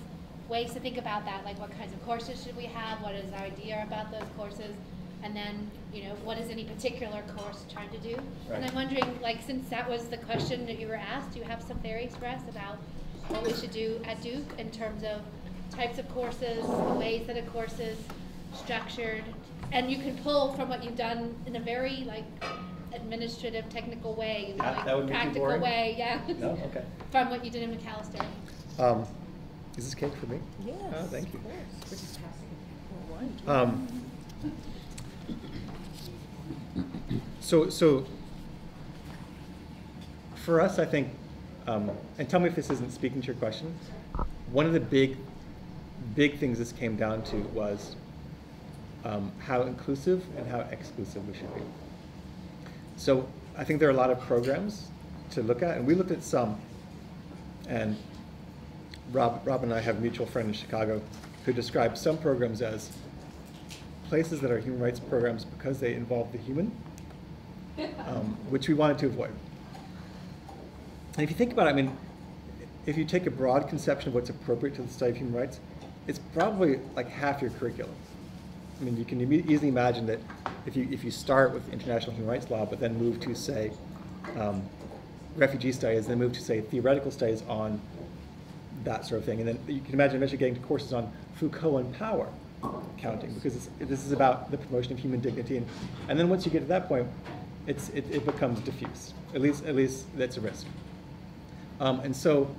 ways to think about that, like what kinds of courses should we have, what is our idea about those courses, and then, you know, what is any particular course trying to do? Right. And I'm wondering, like, since that was the question that you were asked, do you have some theories for us about what we should do at Duke in terms of types of courses, the ways that a course is structured, and you can pull from what you've done in a very, like, administrative, technical way, you know, That would like make you practical boring? way, yeah. No? Okay. From what you did in Macalester. Is this cake for me? Yes. Oh, thank you. Of course. So for us, I think, and tell me if this isn't speaking to your question, one of the big things this came down to was how inclusive and how exclusive we should be. So I think there are a lot of programs to look at, and we looked at some, and Rob and I have a mutual friend in Chicago who describes some programs as places that are human rights programs because they involve the human, which we wanted to avoid. And if you think about it, I mean, if you take a broad conception of what's appropriate to the study of human rights, it's probably like half your curriculum. I mean, you can easily imagine that if you start with international human rights law, but then move to, say, refugee studies, then move to, say, theoretical studies on that sort of thing, and then you can imagine eventually getting to courses on Foucault and power counting, because this is about the promotion of human dignity, and then once you get to that point, it becomes diffuse. At least that's a risk. And so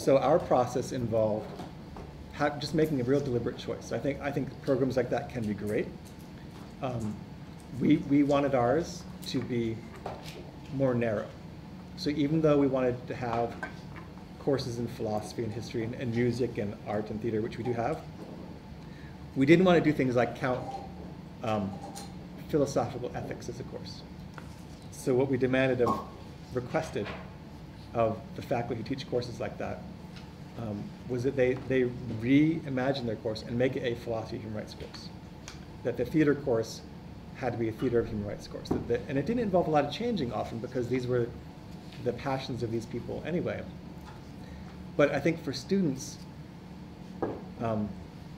our process involved just making a real deliberate choice. I think programs like that can be great. We wanted ours to be more narrow. So even though we wanted to have courses in philosophy and history and music and art and theater, which we do have, we didn't want to do things like count philosophical ethics as a course. So what we requested of the faculty who teach courses like that was that they reimagine their course and make it a philosophy of human rights course. That the theater course had to be a theater of human rights course. And it didn't involve a lot of changing often because these were the passions of these people anyway. But I think for students,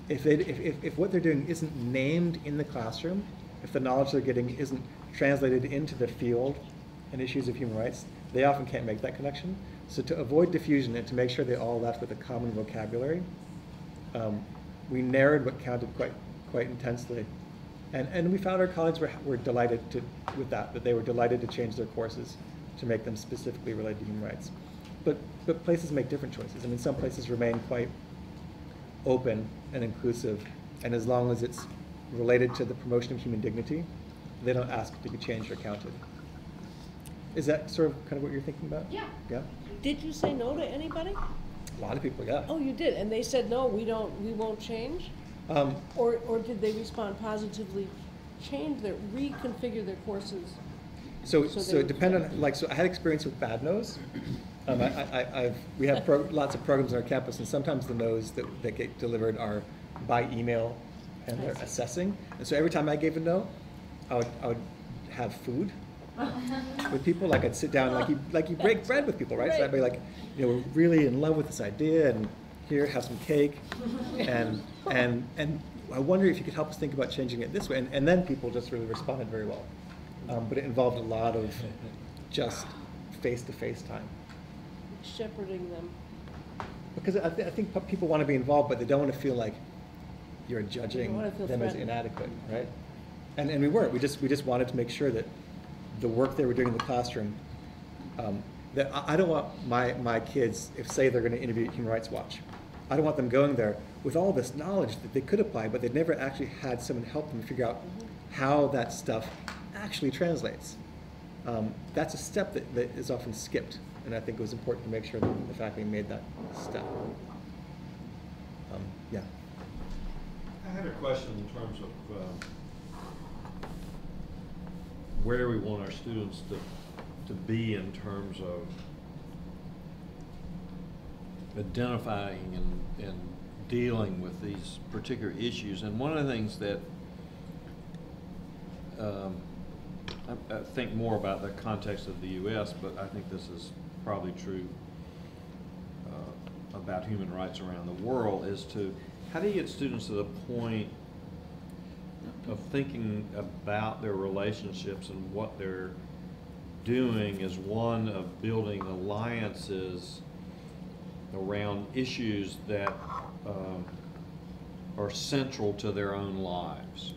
if what they're doing isn't named in the classroom, if the knowledge they're getting isn't translated into the field and issues of human rights, they often can't make that connection. So to avoid diffusion and to make sure they all left with a common vocabulary, we narrowed what counted quite intensely. And we found our colleagues were delighted with that they were delighted to change their courses to make them specifically related to human rights. But places make different choices. I mean, some places remain quite open and inclusive, and as long as it's related to the promotion of human dignity, they don't ask to be changed or counted. Is that sort of kind of what you're thinking about? Yeah. Yeah? Did you say no to anybody? A lot of people, yeah. Oh, you did, and they said no, we won't change? Or did they respond positively, reconfigure their courses? So it depended on, so I had experience with bad no's. We have lots of programs on our campus, and sometimes the no's that get delivered are by email, and they're assessing. And so every time I gave a no, I would have food with people. Like I'd sit down, like you break bread with people, right? So I'd be like, you know, we're really in love with this idea, and here, have some cake, and I wonder if you could help us think about changing it this way. And then people just really responded very well. But it involved a lot of just face-to-face time. Shepherding them. Because I think people want to be involved, but they don't want to feel like you're judging them as inadequate, right? And we weren't. We just wanted to make sure that the work they were doing in the classroom, that I don't want my kids, if say they're going to interview Human Rights Watch, I don't want them going there with all this knowledge that they could apply, but they've never actually had someone help them figure out how that stuff actually translates. That's a step that is often skipped, and I think it was important to make sure that the faculty made that step. Yeah. I had a question in terms of where we want our students to be in terms of identifying and dealing with these particular issues. And one of the things that I think more about the context of the U.S., but I think this is probably true about human rights around the world, is to how do you get students to the point of thinking about their relationships and what they're doing as one of building alliances around issues that are central to their own lives.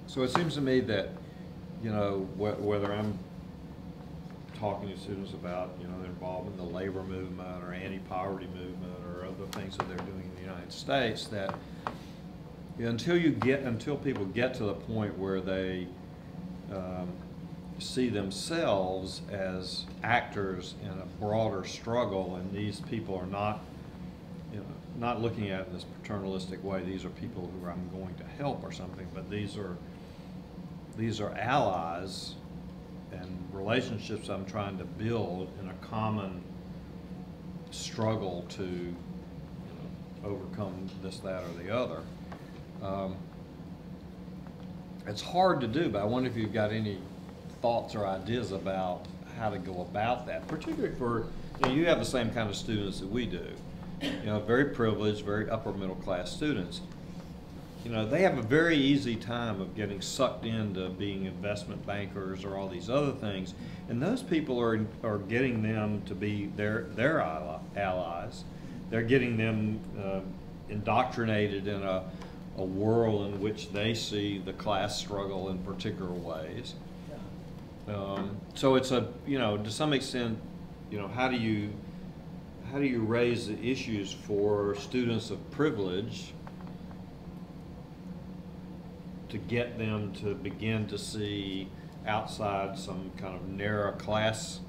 So it seems to me that, you know, whether I'm talking to students about, you know, their involvement in the labor movement or anti-poverty movement or other things that they're doing in the United States, that until people get to the point where they see themselves as actors in a broader struggle, and these people are not, you know, not looking at it in this paternalistic way. These are people who I'm going to help or something, but these are allies and relationships I'm trying to build in a common struggle to, you know, overcome this, that, or the other. It's hard to do, but I wonder if you've got any thoughts or ideas about how to go about that, particularly for, you know, you have the same kind of students that we do, you know, very privileged, very upper middle class students. You know, they have a very easy time of getting sucked into being investment bankers or all these other things, and those people are getting them to be their allies. They're getting them indoctrinated in a world in which they see the class struggle in particular ways. So it's a, you know, to some extent, you know, how do you raise the issues for students of privilege to get them to begin to see outside some kind of narrow class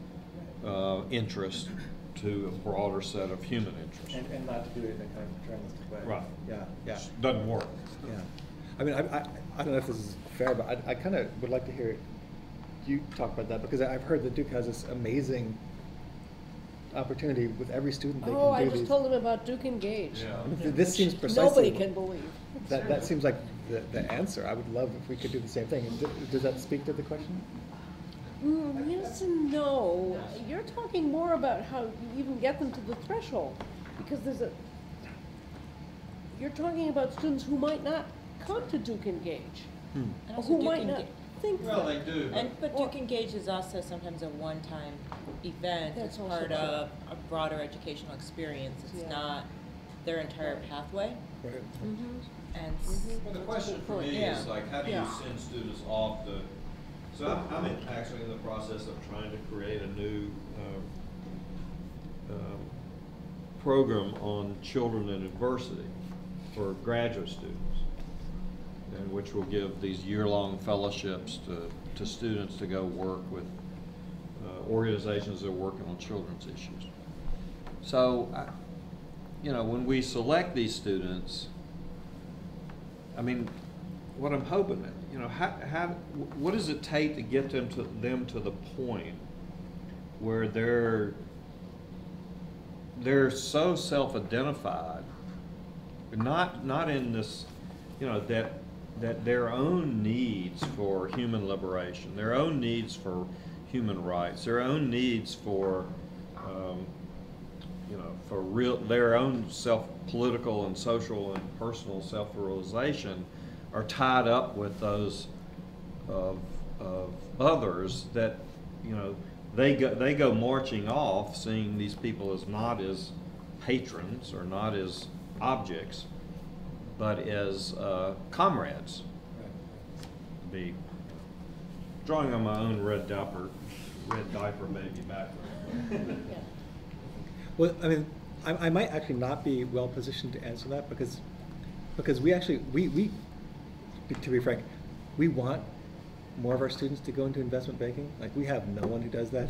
interest to a broader set of human interests. And not to do it in a kind of paternalistic way. Right. Yeah. Doesn't work. Yeah. I mean, I don't know if this is fair, but I kind of would like to hear you talk about that, because I've heard that Duke has this amazing opportunity with every student they can do I just these. told them about Duke Engage. Yeah. This seems precisely. Nobody can believe. That seems like the answer. I would love if we could do the same thing. Does that speak to the question? Yes and no. You're talking more about how you even get them to the threshold, because you're talking about students who might not come to Duke Engage, And or also who Duke might not think Well, that. they do. But Duke Engage is also sometimes a one-time event. That's It's also part true. of a broader educational experience. It's Yeah. not their entire pathway. Right. And Well, the question for me Yeah. is, like, how do you Yeah. send students off the, so I'm actually in the process of trying to create a new program on children and adversity for graduate students, and which will give these year-long fellowships to students to go work with organizations that are working on children's issues. So, you know, when we select these students, I mean, what I'm hoping, you know, what does it take to get them to the point where they're so self-identified but not in this, that their own needs for human liberation, their own needs for human rights, their own needs for their own political and social and personal self-realization are tied up with those of others that, they go marching off seeing these people as not as patrons or not as objects, but as comrades. Be drawing on my own red diaper baby background. Yeah. Well, I mean, I might actually not be well positioned to answer that because we actually, to be frank, we want more of our students to go into investment banking. Like, we have no one who does that.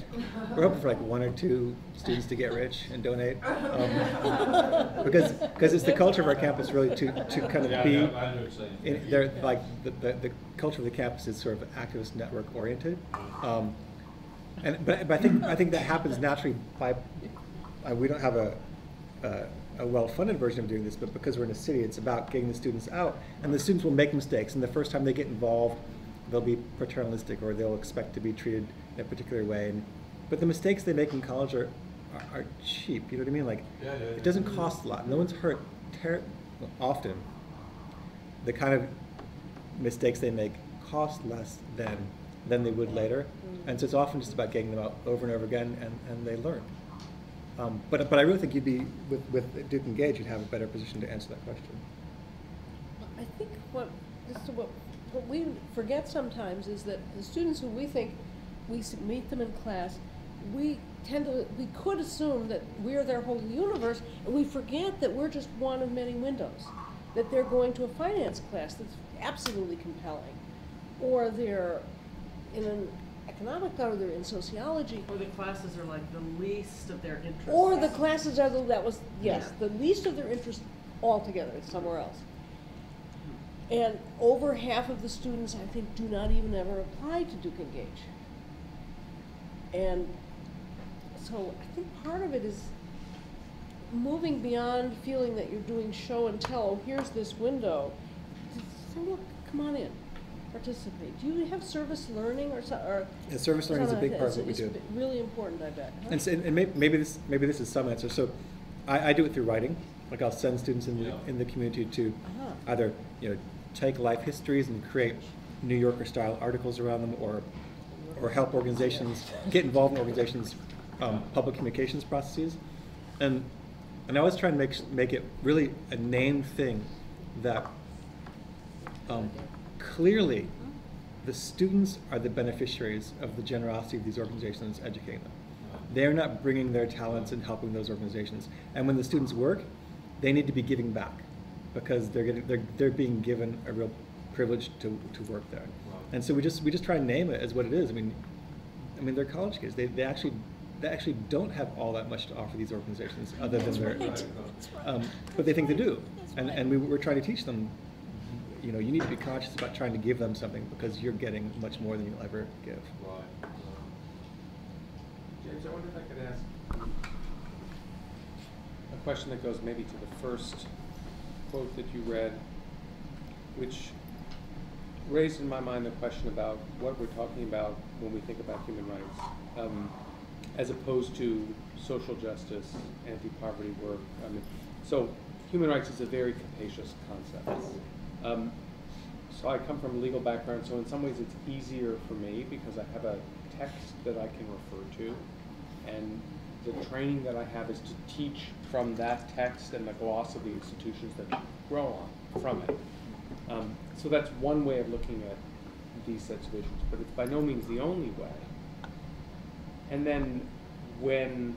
We're hoping for like 1 or 2 students to get rich and donate, because it's the culture of our campus really to kind of be. They're like the culture of the campus is sort of activist network oriented, but I think that happens naturally by. We don't have a well-funded version of doing this, but because we're in a city, it's about getting the students out, and the students will make mistakes, and the first time they get involved, they'll be paternalistic or they'll expect to be treated in a particular way. But the mistakes they make in college are cheap. You know what I mean? Like, it doesn't cost a lot. No one's hurt often. The kind of mistakes they make cost less than they would later, and so it's often just about getting them out over and over again, and they learn. But I really think you'd be with Duke Engage, you'd have a better position to answer that question. I think what we forget sometimes is that the students who we think we meet them in class, we could assume that we're their whole universe, and we forget that we're just one of many windows. That they're going to a finance class that's absolutely compelling, or they're in an economic class, or they're in sociology. Or the classes are like the least of their interests. Or the classes are the least of their interest altogether. It's somewhere else. And over half of the students, I think, do not even ever apply to Duke Engage. And so I think part of it is moving beyond feeling that you're doing show and tell. Oh, here's this window. So look, come on in, participate. Do you have service learning or something? Yeah, service learning is a big part of what we do. It's really important, I bet. Huh? And maybe this is some answer. So I do it through writing. Like, I'll send students in the community to either take life histories and create New Yorker style articles around them, or help organizations get involved in organizations' public communications processes, and I always try and make it really a named thing that clearly the students are the beneficiaries of the generosity of these organizations educating them. They're not bringing their talents and helping those organizations, and when the students work, they need to be giving back, because they're being given a real privilege to work there. And so we just try and name it as what it is. I mean they're college kids. They actually don't have all that much to offer these organizations other than their but they think they do. And we're trying to teach them, you need to be conscious about trying to give them something, because you're getting much more than you'll ever give. Right. James, I wonder if I could ask a question that goes maybe to the first quote that you read, which raised in my mind the question about what we're talking about when we think about human rights, as opposed to social justice, anti-poverty work. So human rights is a very capacious concept. So I come from a legal background, so in some ways it's easier for me because I have a text that I can refer to, and the training that I have is to teach from that text and the gloss of the institutions that grow on from it. So that's one way of looking at these sets of issues, but it's by no means the only way. And then when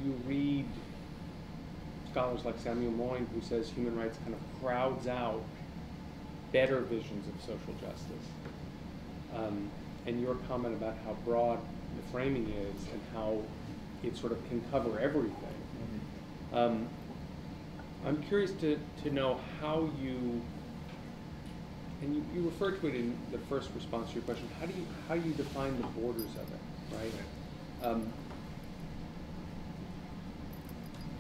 you read scholars like Samuel Moyn, who says human rights kind of crowds out better visions of social justice, and your comment about how broad the framing is and how it sort of can cover everything, I'm curious to know how you, and you referred to it in the first response to your question, how you define the borders of it, right?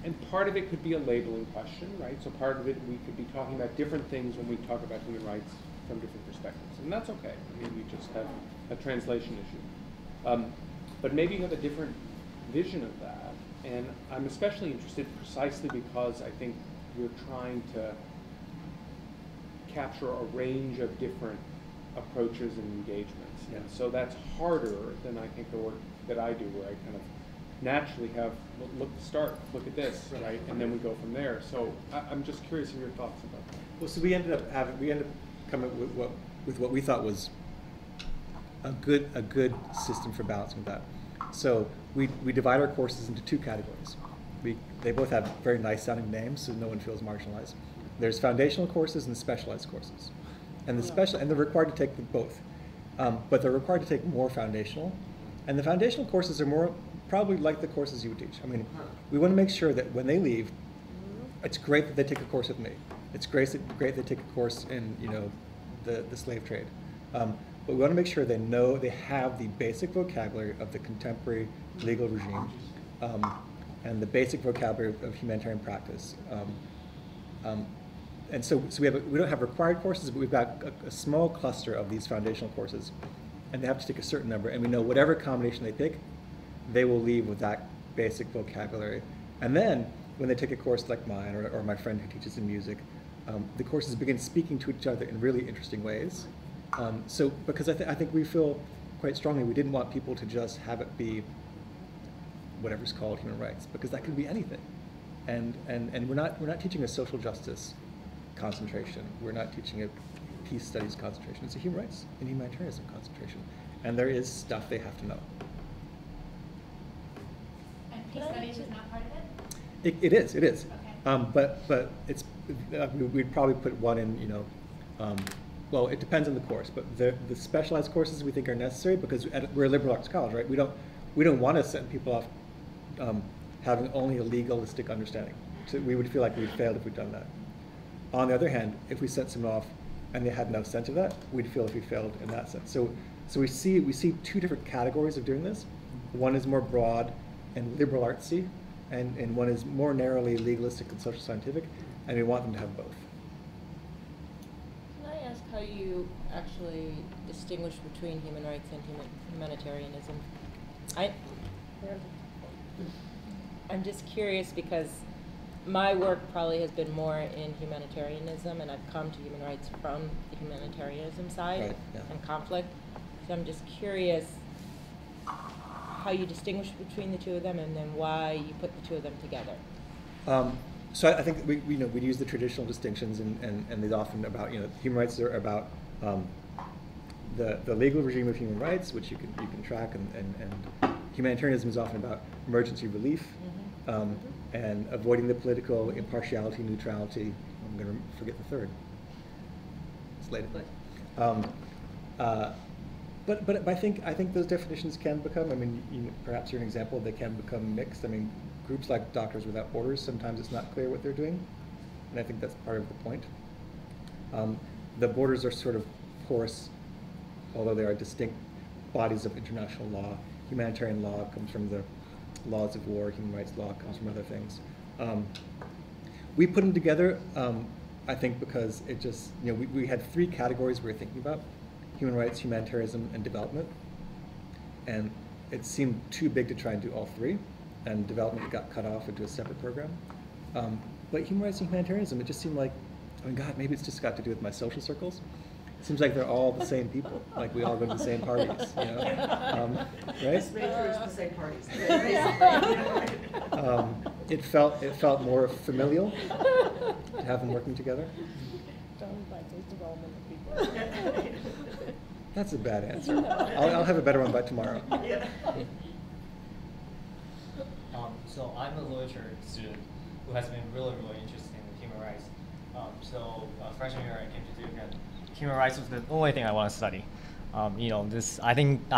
And part of it could be a labeling question, right? So part of it, we could be talking about different things when we talk about human rights from different perspectives. And that's okay. I mean, we just have a translation issue. But maybe you have a different vision of that. And I'm especially interested precisely because I think you're trying to capture a range of different approaches and engagements. Yeah. And so that's harder than I think the work that I do, where I kind of naturally have, look at this, right? And then we go from there. So I'm just curious of your thoughts about that. Well, so we ended up coming with what we thought was a good system for balancing that. So we divide our courses into two categories. They both have very nice sounding names, so no one feels marginalized. There's foundational courses and specialized courses, and they're required to take them both, but they're required to take more foundational, and the foundational courses are more probably like the courses you would teach. I mean, we want to make sure that when they leave, it's great that they take a course with me. It's great they take a course in the slave trade, but we want to make sure they have the basic vocabulary of the contemporary legal regime, and the basic vocabulary of humanitarian practice. And so we don't have required courses, but we've got a small cluster of these foundational courses, and they have to take a certain number. And we know whatever combination they pick, they will leave with that basic vocabulary. And then when they take a course like mine or my friend who teaches in music, the courses begin speaking to each other in really interesting ways. So because I think we feel quite strongly we didn't want people to just have it be whatever's called human rights, because that could be anything. And we're not teaching a social justice concentration. We're not teaching a peace studies concentration. It's a human rights and humanitarianism concentration. And there is stuff they have to know. And peace studies is not part of it? It is. Okay. But it's we'd probably put one in, well, it depends on the course, but the specialized courses we think are necessary because we're a liberal arts college, right? We don't want to send people off having only a legalistic understanding. So we would feel like we'd failed if we'd done that. On the other hand, if we sent someone off and they had no sense of that, we'd feel if we failed in that sense. So we see two different categories of doing this. One is more broad and liberal artsy, and one is more narrowly legalistic and social scientific, and we want them to have both. Can I ask how you actually distinguish between human rights and humanitarianism? I'm just curious because my work probably has been more in humanitarianism, and I've come to human rights from the humanitarianism side, Right, yeah. and conflict. So I'm just curious how you distinguish between the two of them, and then why you put the two of them together. So I think we use the traditional distinctions, and they're often about human rights are about the legal regime of human rights, which you can track, and humanitarianism is often about emergency relief. Mm-hmm. And avoiding the political impartiality, neutrality. I'm going to forget the third. It's late at night. But I think those definitions can become. I mean, perhaps you're an example. They can become mixed. I mean, groups like Doctors Without Borders. Sometimes it's not clear what they're doing, and I think that's part of the point. The borders are sort of porous, although they are distinct bodies of international law. Humanitarian law comes from the laws of war, human rights law comes from other things. We put them together, I think, because it just, we had three categories we were thinking about: human rights, humanitarianism, and development. And it seemed too big to try and do all three, and development got cut off into a separate program. But human rights and humanitarianism, it just seemed like, oh God, maybe it's just got to do with my social circles. It seems like they're all the same people, like we all go to the same parties, right? Just make sure it's the same parties. It felt more familial to have them working together. Done by those development people. That's a bad answer. I'll have a better one by tomorrow. So I'm a literature student who has been really interested in human rights. Freshman year I came to Duke, and human rights was the only thing I want to study. I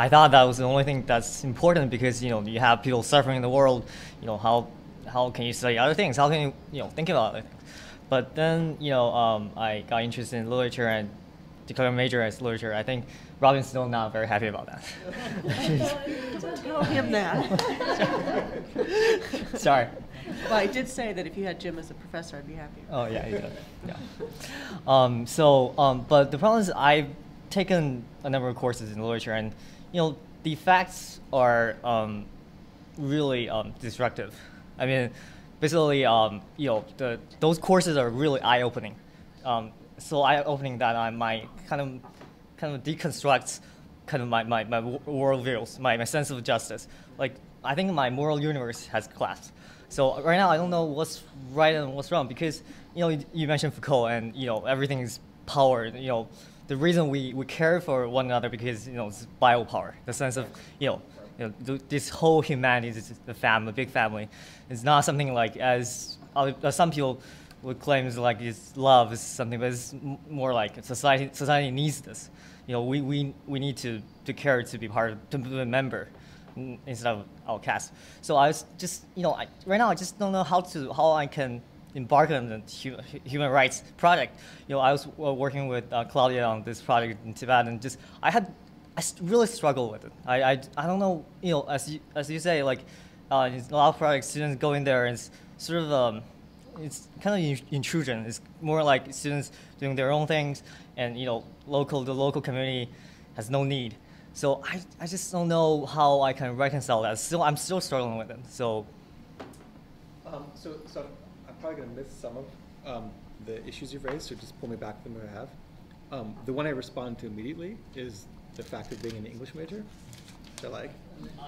thought that was the only thing that's important because you have people suffering in the world. How can you study other things? How can you think about other things? But then I got interested in literature and declared a major as literature. I think Robin's still not very happy about that. Don't tell him that. Sorry. Well, I did say that if you had Jim as a professor, I'd be happy. Oh yeah, you did. Yeah. But the problem is I've taken a number of courses in literature, and the facts are really destructive. I mean, basically, those courses are really eye-opening. So eye-opening that I might kind of deconstruct kind of my worldviews, my sense of justice. Like, I think my moral universe has collapsed. So right now I don't know what's right and what's wrong, because you mentioned Foucault, and everything is power. The reason we care for one another because it's biopower, the sense of this whole humanity is a family, big family. It's not something like as some people would claim is like it's love is something, but it's more like society needs this. We need to care, to be part of, to be a member instead of outcast. So I was just right now I just don't know how I can embark on the human rights project. I was working with Claudia on this project in Tibet, and I really struggle with it. I don't know, as you say, like in a lot of projects, students go in there and it's sort of it's kind of intrusion. It's more like students doing their own things, and the local community has no need. So I just don't know how I can reconcile that. I'm still struggling with it. So so I'm probably going to miss some of the issues you've raised, so just pull me back from what I have. The one I respond to immediately is the fact of being an English major, which I like.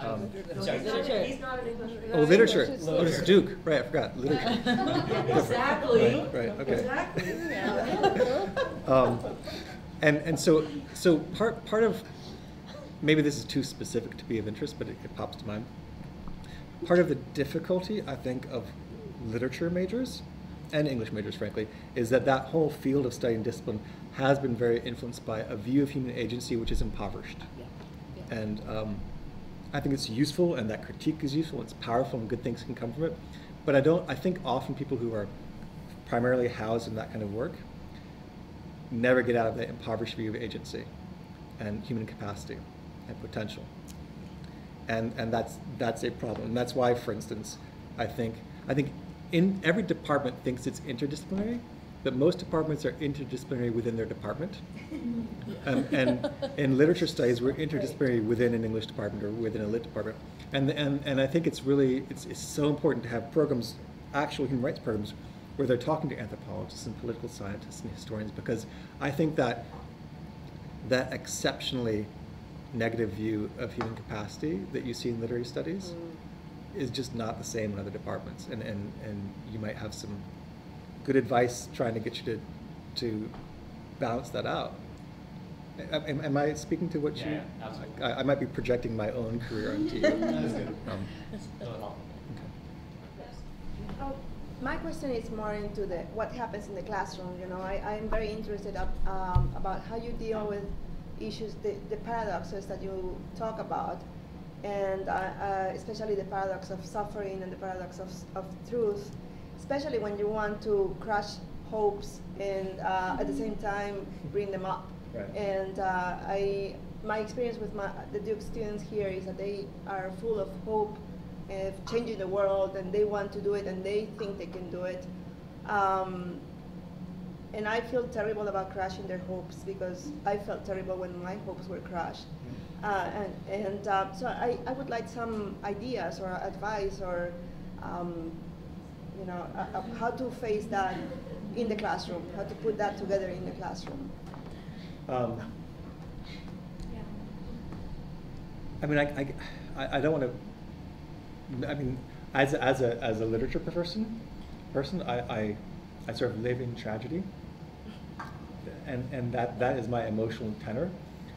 Literature. He's not an English major. Oh, literature. Oh, this is Duke. Right, I forgot. Literature. Exactly. Right, okay. Exactly. And so part of, maybe this is too specific to be of interest, but it pops to mind. Part of the difficulty, I think, of literature majors and English majors, frankly, is that whole field of study and discipline has been very influenced by a view of human agency which is impoverished. Yeah. And I think it's useful, and that critique is useful. It's powerful, and good things can come from it. But I think often people who are primarily housed in that kind of work never get out of that impoverished view of agency and human capacity and potential. And that's a problem. And that's why, for instance, I think in every department thinks it's interdisciplinary, but most departments are interdisciplinary within their department. And in literature studies, we're interdisciplinary within an English department or within a lit department. And I think it's so important to have programs, actual human rights programs, where they're talking to anthropologists and political scientists and historians, because I think that exceptionally negative view of human capacity that you see in literary studies is just not the same in other departments. And you might have some good advice trying to get you to balance that out. Am I speaking to what you? Yeah, absolutely. I might be projecting my own career onto you. That's good. My question is more into what happens in the classroom. I'm very interested about how you deal with issues, the paradoxes that you talk about, and especially the paradox of suffering and the paradox of truth, especially when you want to crush hopes and at the same time bring them up. Right. And my experience with the Duke students here is that they are full of hope of changing the world, and they want to do it, and they think they can do it. And I feel terrible about crushing their hopes, because I felt terrible when my hopes were crushed. So I would like some ideas or advice, or how to face that in the classroom, how to put that together in the classroom. I mean, I don't want to. I mean, as a literature person, I sort of live in tragedy, and that is my emotional tenor.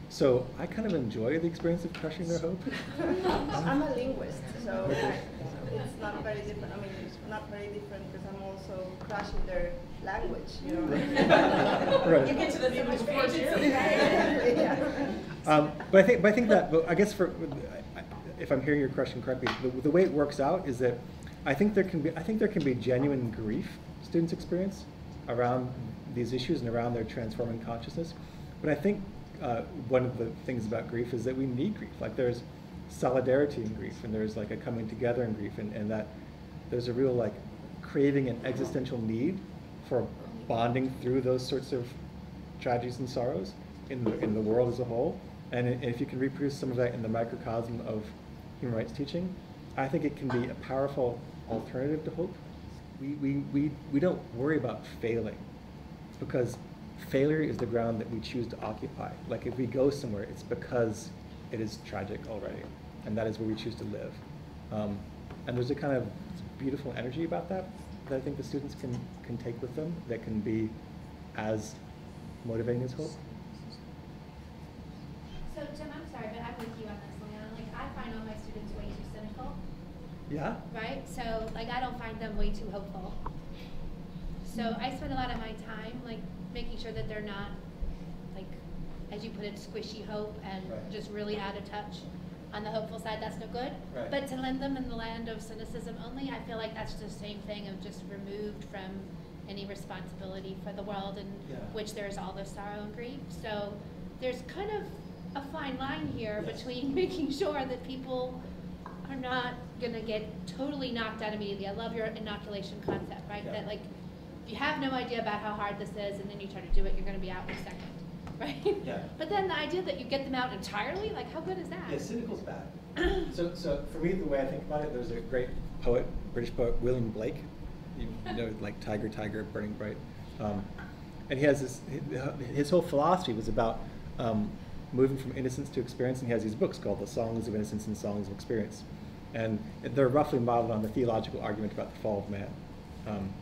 So I kind of enjoy the experience of crushing their hope. I'm a linguist, so it's not very different. I mean, it's not very different because I'm also crushing their language. Right. You get to the language first. But I think that, I guess if I'm hearing your question correctly, the way it works out is that I think there can be genuine grief students experience around these issues and around their transforming consciousness. But I think one of the things about grief is that we need grief. Like, there's solidarity in grief, and there's like a coming together in grief, and that there's a real like craving and existential need for bonding through those sorts of tragedies and sorrows in the world as a whole. And if you can reproduce some of that in the microcosm of human rights teaching, I think it can be a powerful alternative to hope. We don't worry about failing, because failure is the ground that we choose to occupy. Like if we go somewhere, it's because it is tragic already, and that is where we choose to live. And there's a kind of beautiful energy about that I think the students can take with them that can be as motivating as hope. So Jim, I'm sorry, but I'm with you on this, Leon. Like I find all my students way too cynical. Yeah. Right? So like I don't find them way too hopeful. So I spend a lot of my time like making sure that they're not like, as you put it, squishy hope and Right. just really out of touch. On the hopeful side, that's no good. Right. But to lend them in the land of cynicism only, I feel like that's the same thing of just removed from any responsibility for the world in Yeah. which there's all this sorrow and grief. So there's kind of a fine line here Yes. between making sure that people are not gonna get totally knocked out immediately. I love your inoculation concept, right? Yeah. That like, if you have no idea about how hard this is and then you try to do it, you're gonna be out in a second. Right? Yeah. But then the idea that you get them out entirely, like how good is that? Yeah, cynical's bad. So for me, the way I think about it, there's a great poet, British poet, William Blake. You know, like Tiger, Tiger, Burning Bright. And he has this, his whole philosophy was about moving from innocence to experience, and he has these books called The Songs of Innocence and Songs of Experience. And they're roughly modeled on the theological argument about the fall of man. And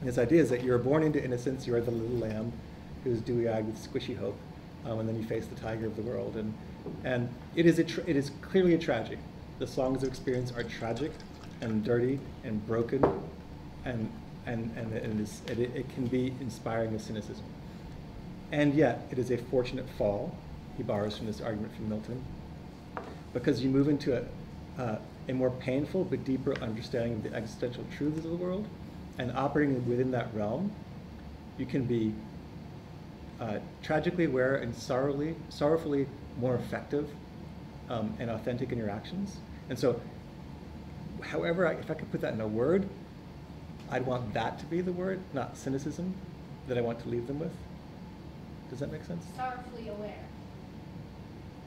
his idea is that you're born into innocence, you're the little lamb who's dewy-eyed with squishy hope, and then you face the tiger of the world. And it is clearly a tragedy. The songs of experience are tragic and dirty and broken, and it can be inspiring with cynicism. And yet, it is a fortunate fall, he borrows from this argument from Milton, because you move into a more painful but deeper understanding of the existential truths of the world, and operating within that realm, you can be tragically aware and sorrowfully more effective and authentic in your actions. And so, however, if I could put that in a word, I'd want that to be the word, not cynicism, that I want to leave them with. Does that make sense? Sorrowfully aware.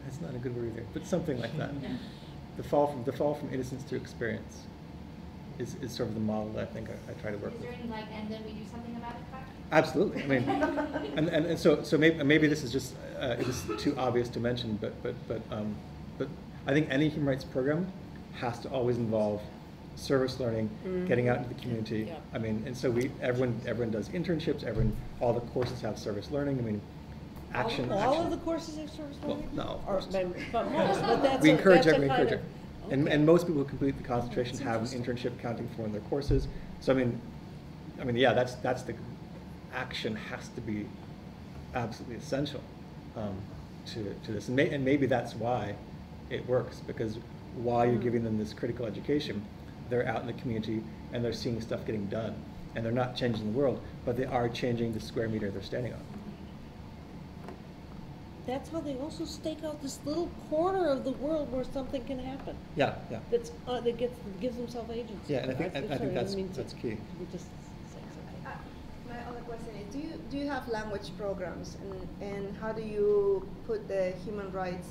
That's not a good word either, but something like that. The fall from innocence to experience is sort of the model that I think I try to work Is with. there any like, and then we do something about it, Clark? Absolutely. I mean, and so maybe this is just it is too obvious to mention, but I think any human rights program has to always involve service learning, getting out into the community. Yeah. I mean, and so everyone does internships. All the courses have service learning. I mean, All of the courses have service learning? Well, no, Or, of course. but most, but that's We a- encourage that's a it. kind of- okay. And most people who complete the concentration That's have an interesting. internship counting for one of their courses. So I mean, yeah, that's the action has to be absolutely essential to this, and maybe that's why it works, because while you're giving them this critical education, they're out in the community and they're seeing stuff getting done, and they're not changing the world, but they are changing the square meter they're standing on. That's how they also stake out this little corner of the world where something can happen. Yeah. That gives themselves agency. Yeah, and I think Sorry, that's didn't mean to- that's key. we just say something. My other question is, do you have language programs, and how do you put the human rights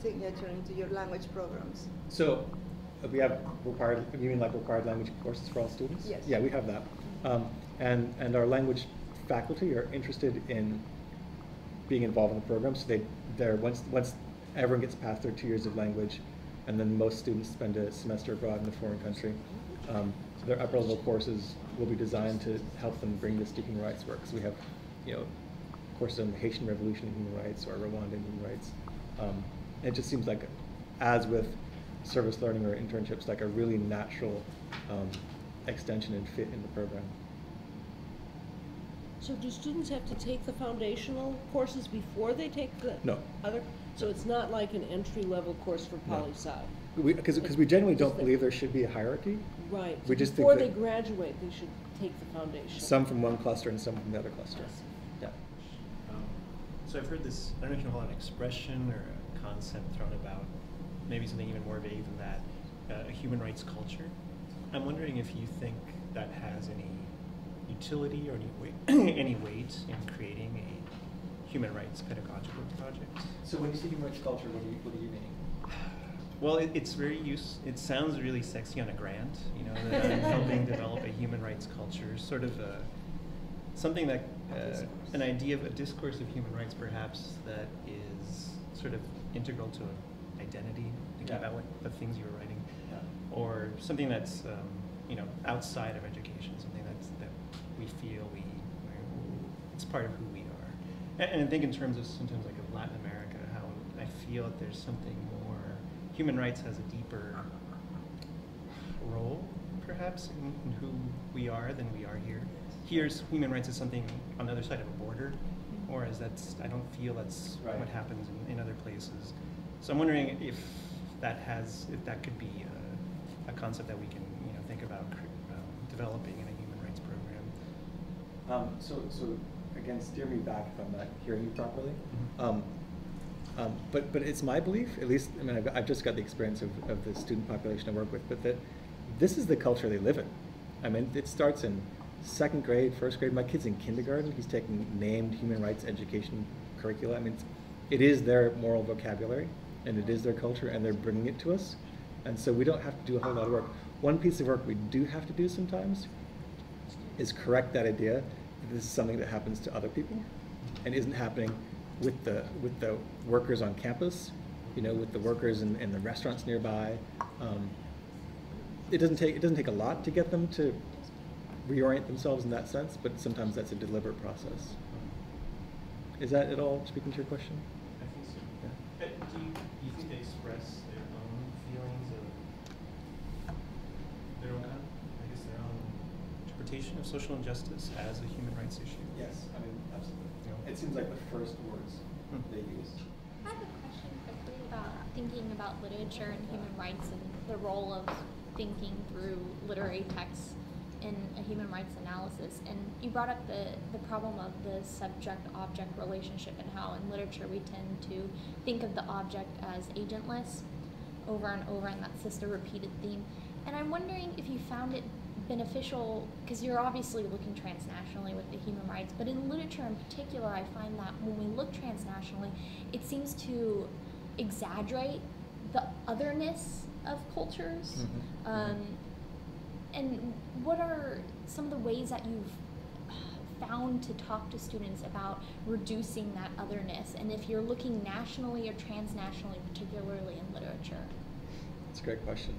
signature into your language programs? So we have required language courses for all students? Yes. Yeah, we have that. And our language faculty are interested in being involved in the program. So they're once everyone gets past their 2 years of language, and then most students spend a semester abroad in a foreign country. So their upper level courses will be designed to help them bring this to human rights work. So we have, courses on the Haitian Revolution in human rights or Rwandan human rights. It just seems like, as with service learning or internships, like a really natural extension and fit in the program. So do students have to take the foundational courses before they take the No. other? So it's not like an entry-level course for poli-sci? Because we generally don't Just believe there should be a hierarchy. Right. We So just think before they that- graduate, they should take the foundation. Some from one cluster and some from the other cluster. I see. Yeah. So I've heard this, I don't know if you call it an expression or a concept thrown about, maybe something even more vague than that, a human rights culture. I'm wondering if you think that has any utility or any weight in creating a human rights pedagogical project. So when you say human rights culture, what do you mean? Well, it's very it sounds really sexy on a grant, you know, that I'm helping develop a human rights culture, sort of something that, an idea of a discourse of human rights perhaps that is sort of integral to identity, thinking about what the things you were writing, or something that's, you know, outside of education, something that we feel it's part of who we are. And I think in terms of sometimes like of Latin America, how I feel that there's something more, human rights has a deeper role, perhaps, in who we are than we are here. Here's human rights is something on the other side of a border, whereas I don't feel that's what happens in other places. So I'm wondering if that could be a concept that we can, you know, think about developing in a human rights program. So again, steer me back if I'm not hearing you properly. But it's my belief, at least, I mean, I've just got the experience of the student population I work with, but that this is the culture they live in. I mean, it starts in second grade, first grade. My kid's in kindergarten. He's taking named human rights education curricula. I mean, it is their moral vocabulary, and it is their culture, and they're bringing it to us. And so we don't have to do a whole lot of work. One piece of work we do have to do sometimes is correct that idea that this is something that happens to other people and isn't happening with the workers on campus, you know, with the workers in the restaurants nearby. It doesn't take a lot to get them to reorient themselves in that sense, but sometimes that's a deliberate process. Is that at all speaking to your question? I think so. Yeah. Do you think they express their own feelings of their own interpretation of social injustice as a human rights issue? Yes, I mean, absolutely. You know, it seems like the first words they use. I have a question quickly about thinking about literature and human rights and the role of thinking through literary texts in a human rights analysis. And you brought up the problem of the subject-object relationship and how in literature we tend to think of the object as agentless over and over, and that's just a repeated theme. And I'm wondering if you found it beneficial, because you're obviously looking transnationally with the human rights, but in literature in particular, I find that when we look transnationally, it seems to exaggerate the otherness of cultures. And what are some of the ways that you've found to talk to students about reducing that otherness, and if you're looking nationally or transnationally, particularly in literature? That's a great question.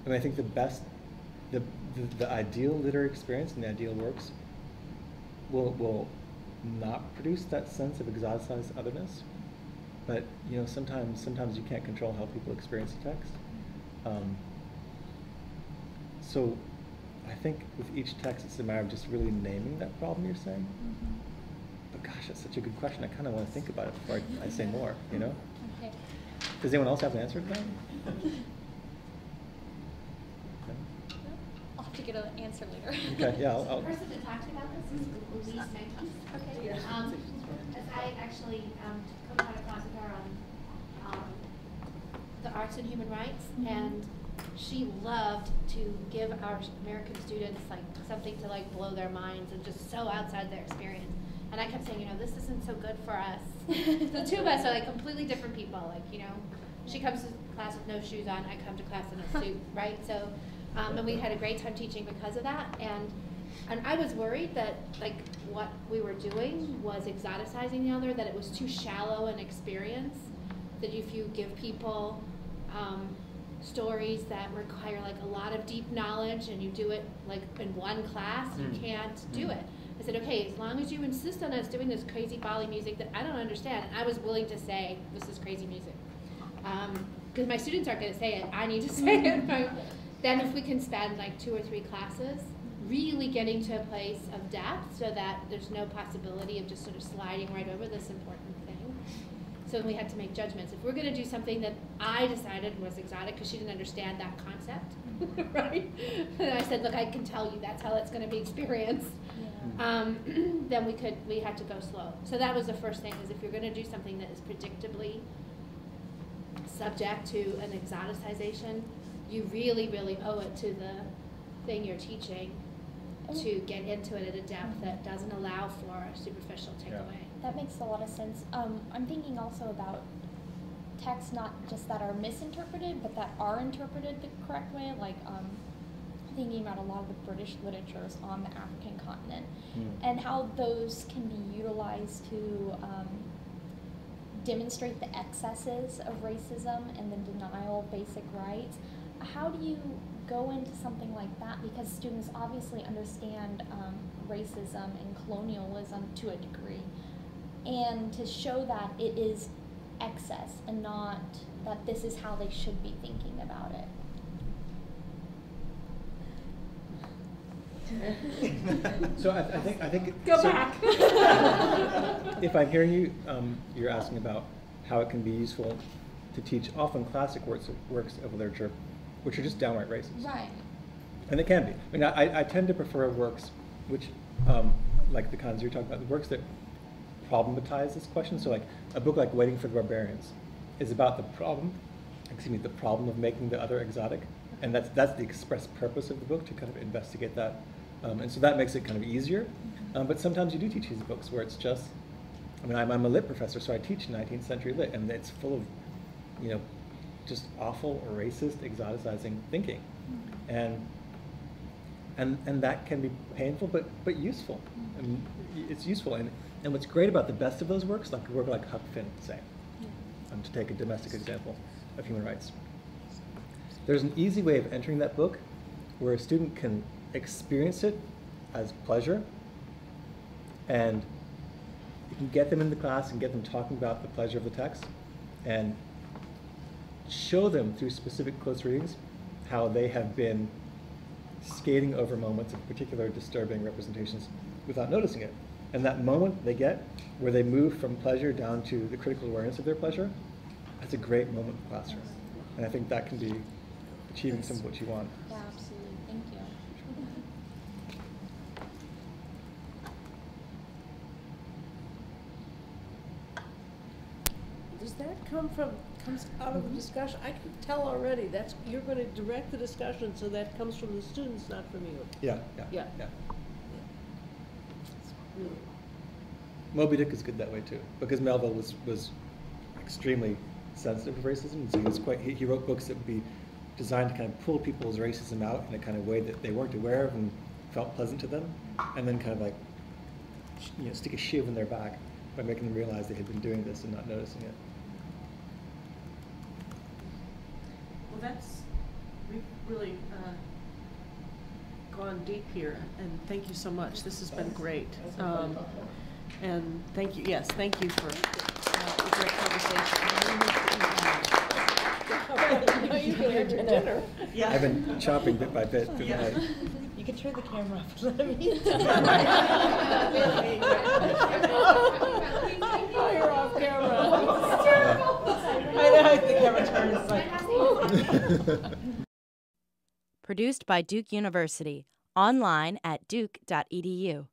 I mean, I think the ideal literary experience and the ideal works will not produce that sense of exoticized otherness, but you know, sometimes you can't control how people experience a text. So I think with each text, it's a matter of just really naming that problem you're saying. But gosh, that's such a good question. I kind of want to think about it before I say more, you know? Okay. Does anyone else have an answer to that? I'll have to get an answer later. Okay, yeah, I'll The person that talked about this is Louise Menke. Okay. As I actually co-taught a class with her on the arts and human rights, and she loved to give our American students like something to like blow their minds and just so outside their experience. And I kept saying, you know, this isn't so good for us. The two of us are like completely different people. Like, you know, she comes to class with no shoes on, I come to class in a suit, right? So, and we had a great time teaching because of that. And I was worried that like what we were doing was exoticizing the other, that it was too shallow an experience, that if you give people stories that require like a lot of deep knowledge and you do it like in one class, you can't do it. I said, okay, as long as you insist on us doing this crazy Bali music that I don't understand, and I was willing to say, this is crazy music. Because my students aren't going to say it, I need to say it. Then if we can spend like 2 or 3 classes really getting to a place of depth so that there's no possibility of just sort of sliding right over this important thing. So we had to make judgments. If we're going to do something that I decided was exotic because she didn't understand that concept, right? And I said, look, I can tell you that's how it's going to be experienced. Then we had to go slow. So that was the first thing, is if you're going to do something that is predictably subject to an exoticization, you really, really owe it to the thing you're teaching to get into it at a depth that doesn't allow for a superficial takeaway. That makes a lot of sense. I'm thinking also about texts not just that are misinterpreted, but that are interpreted the correct way, like thinking about a lot of the British literatures on the African continent, and how those can be utilized to demonstrate the excesses of racism and the denial of basic rights. How do you go into something like that? Because students obviously understand racism and colonialism to a degree, and to show that it is excess and not that this is how they should be thinking about it. So I think. Go so back. If I'm hearing you, you're asking about how it can be useful to teach often classic works of literature, which are just downright racist. Right. And it can be. I mean, I tend to prefer works which, like the kinds you're talking about, the works that problematize this question. So like a book like Waiting for the Barbarians is about the problem of making the other exotic. And that's the express purpose of the book, to kind of investigate that. And so that makes it kind of easier. But sometimes you do teach these books where it's just, I mean, I'm a lit professor, so I teach 19th century lit, and it's full of, just awful, racist, exoticizing thinking. And that can be painful, but useful. I mean, it's useful. And what's great about the best of those works, like a work like Huck Finn, say, to take a domestic example of human rights. There's an easy way of entering that book where a student can experience it as pleasure, and you can get them in the class and get them talking about the pleasure of the text, and show them through specific close readings how they have been skating over moments of particular disturbing representations without noticing it. And that moment they get where they move from pleasure down to the critical awareness of their pleasure, that's a great moment in the classroom. And I think that can be achieving some of what you want. Yeah, absolutely. Thank you. Does that comes out of the discussion? I can tell already. You're going to direct the discussion, so that comes from the students, not from you. Yeah. Really. Moby Dick is good that way too, because Melville was extremely sensitive to racism. So he wrote books that would be designed to kind of pull people's racism out in a kind of way that they weren't aware of and felt pleasant to them, and then kind of like stick a shiv in their back by making them realize they had been doing this and not noticing it. Well, we've really gone deep here, and thank you so much. This has been great. And thank you, thank you for a great conversation. You can have your dinner. Yeah. I've been chopping bit by bit through the night. You can turn the camera off and let me. Oh, you're off camera. It's terrible. I know, the camera turns like. Produced by Duke University, online at duke.edu.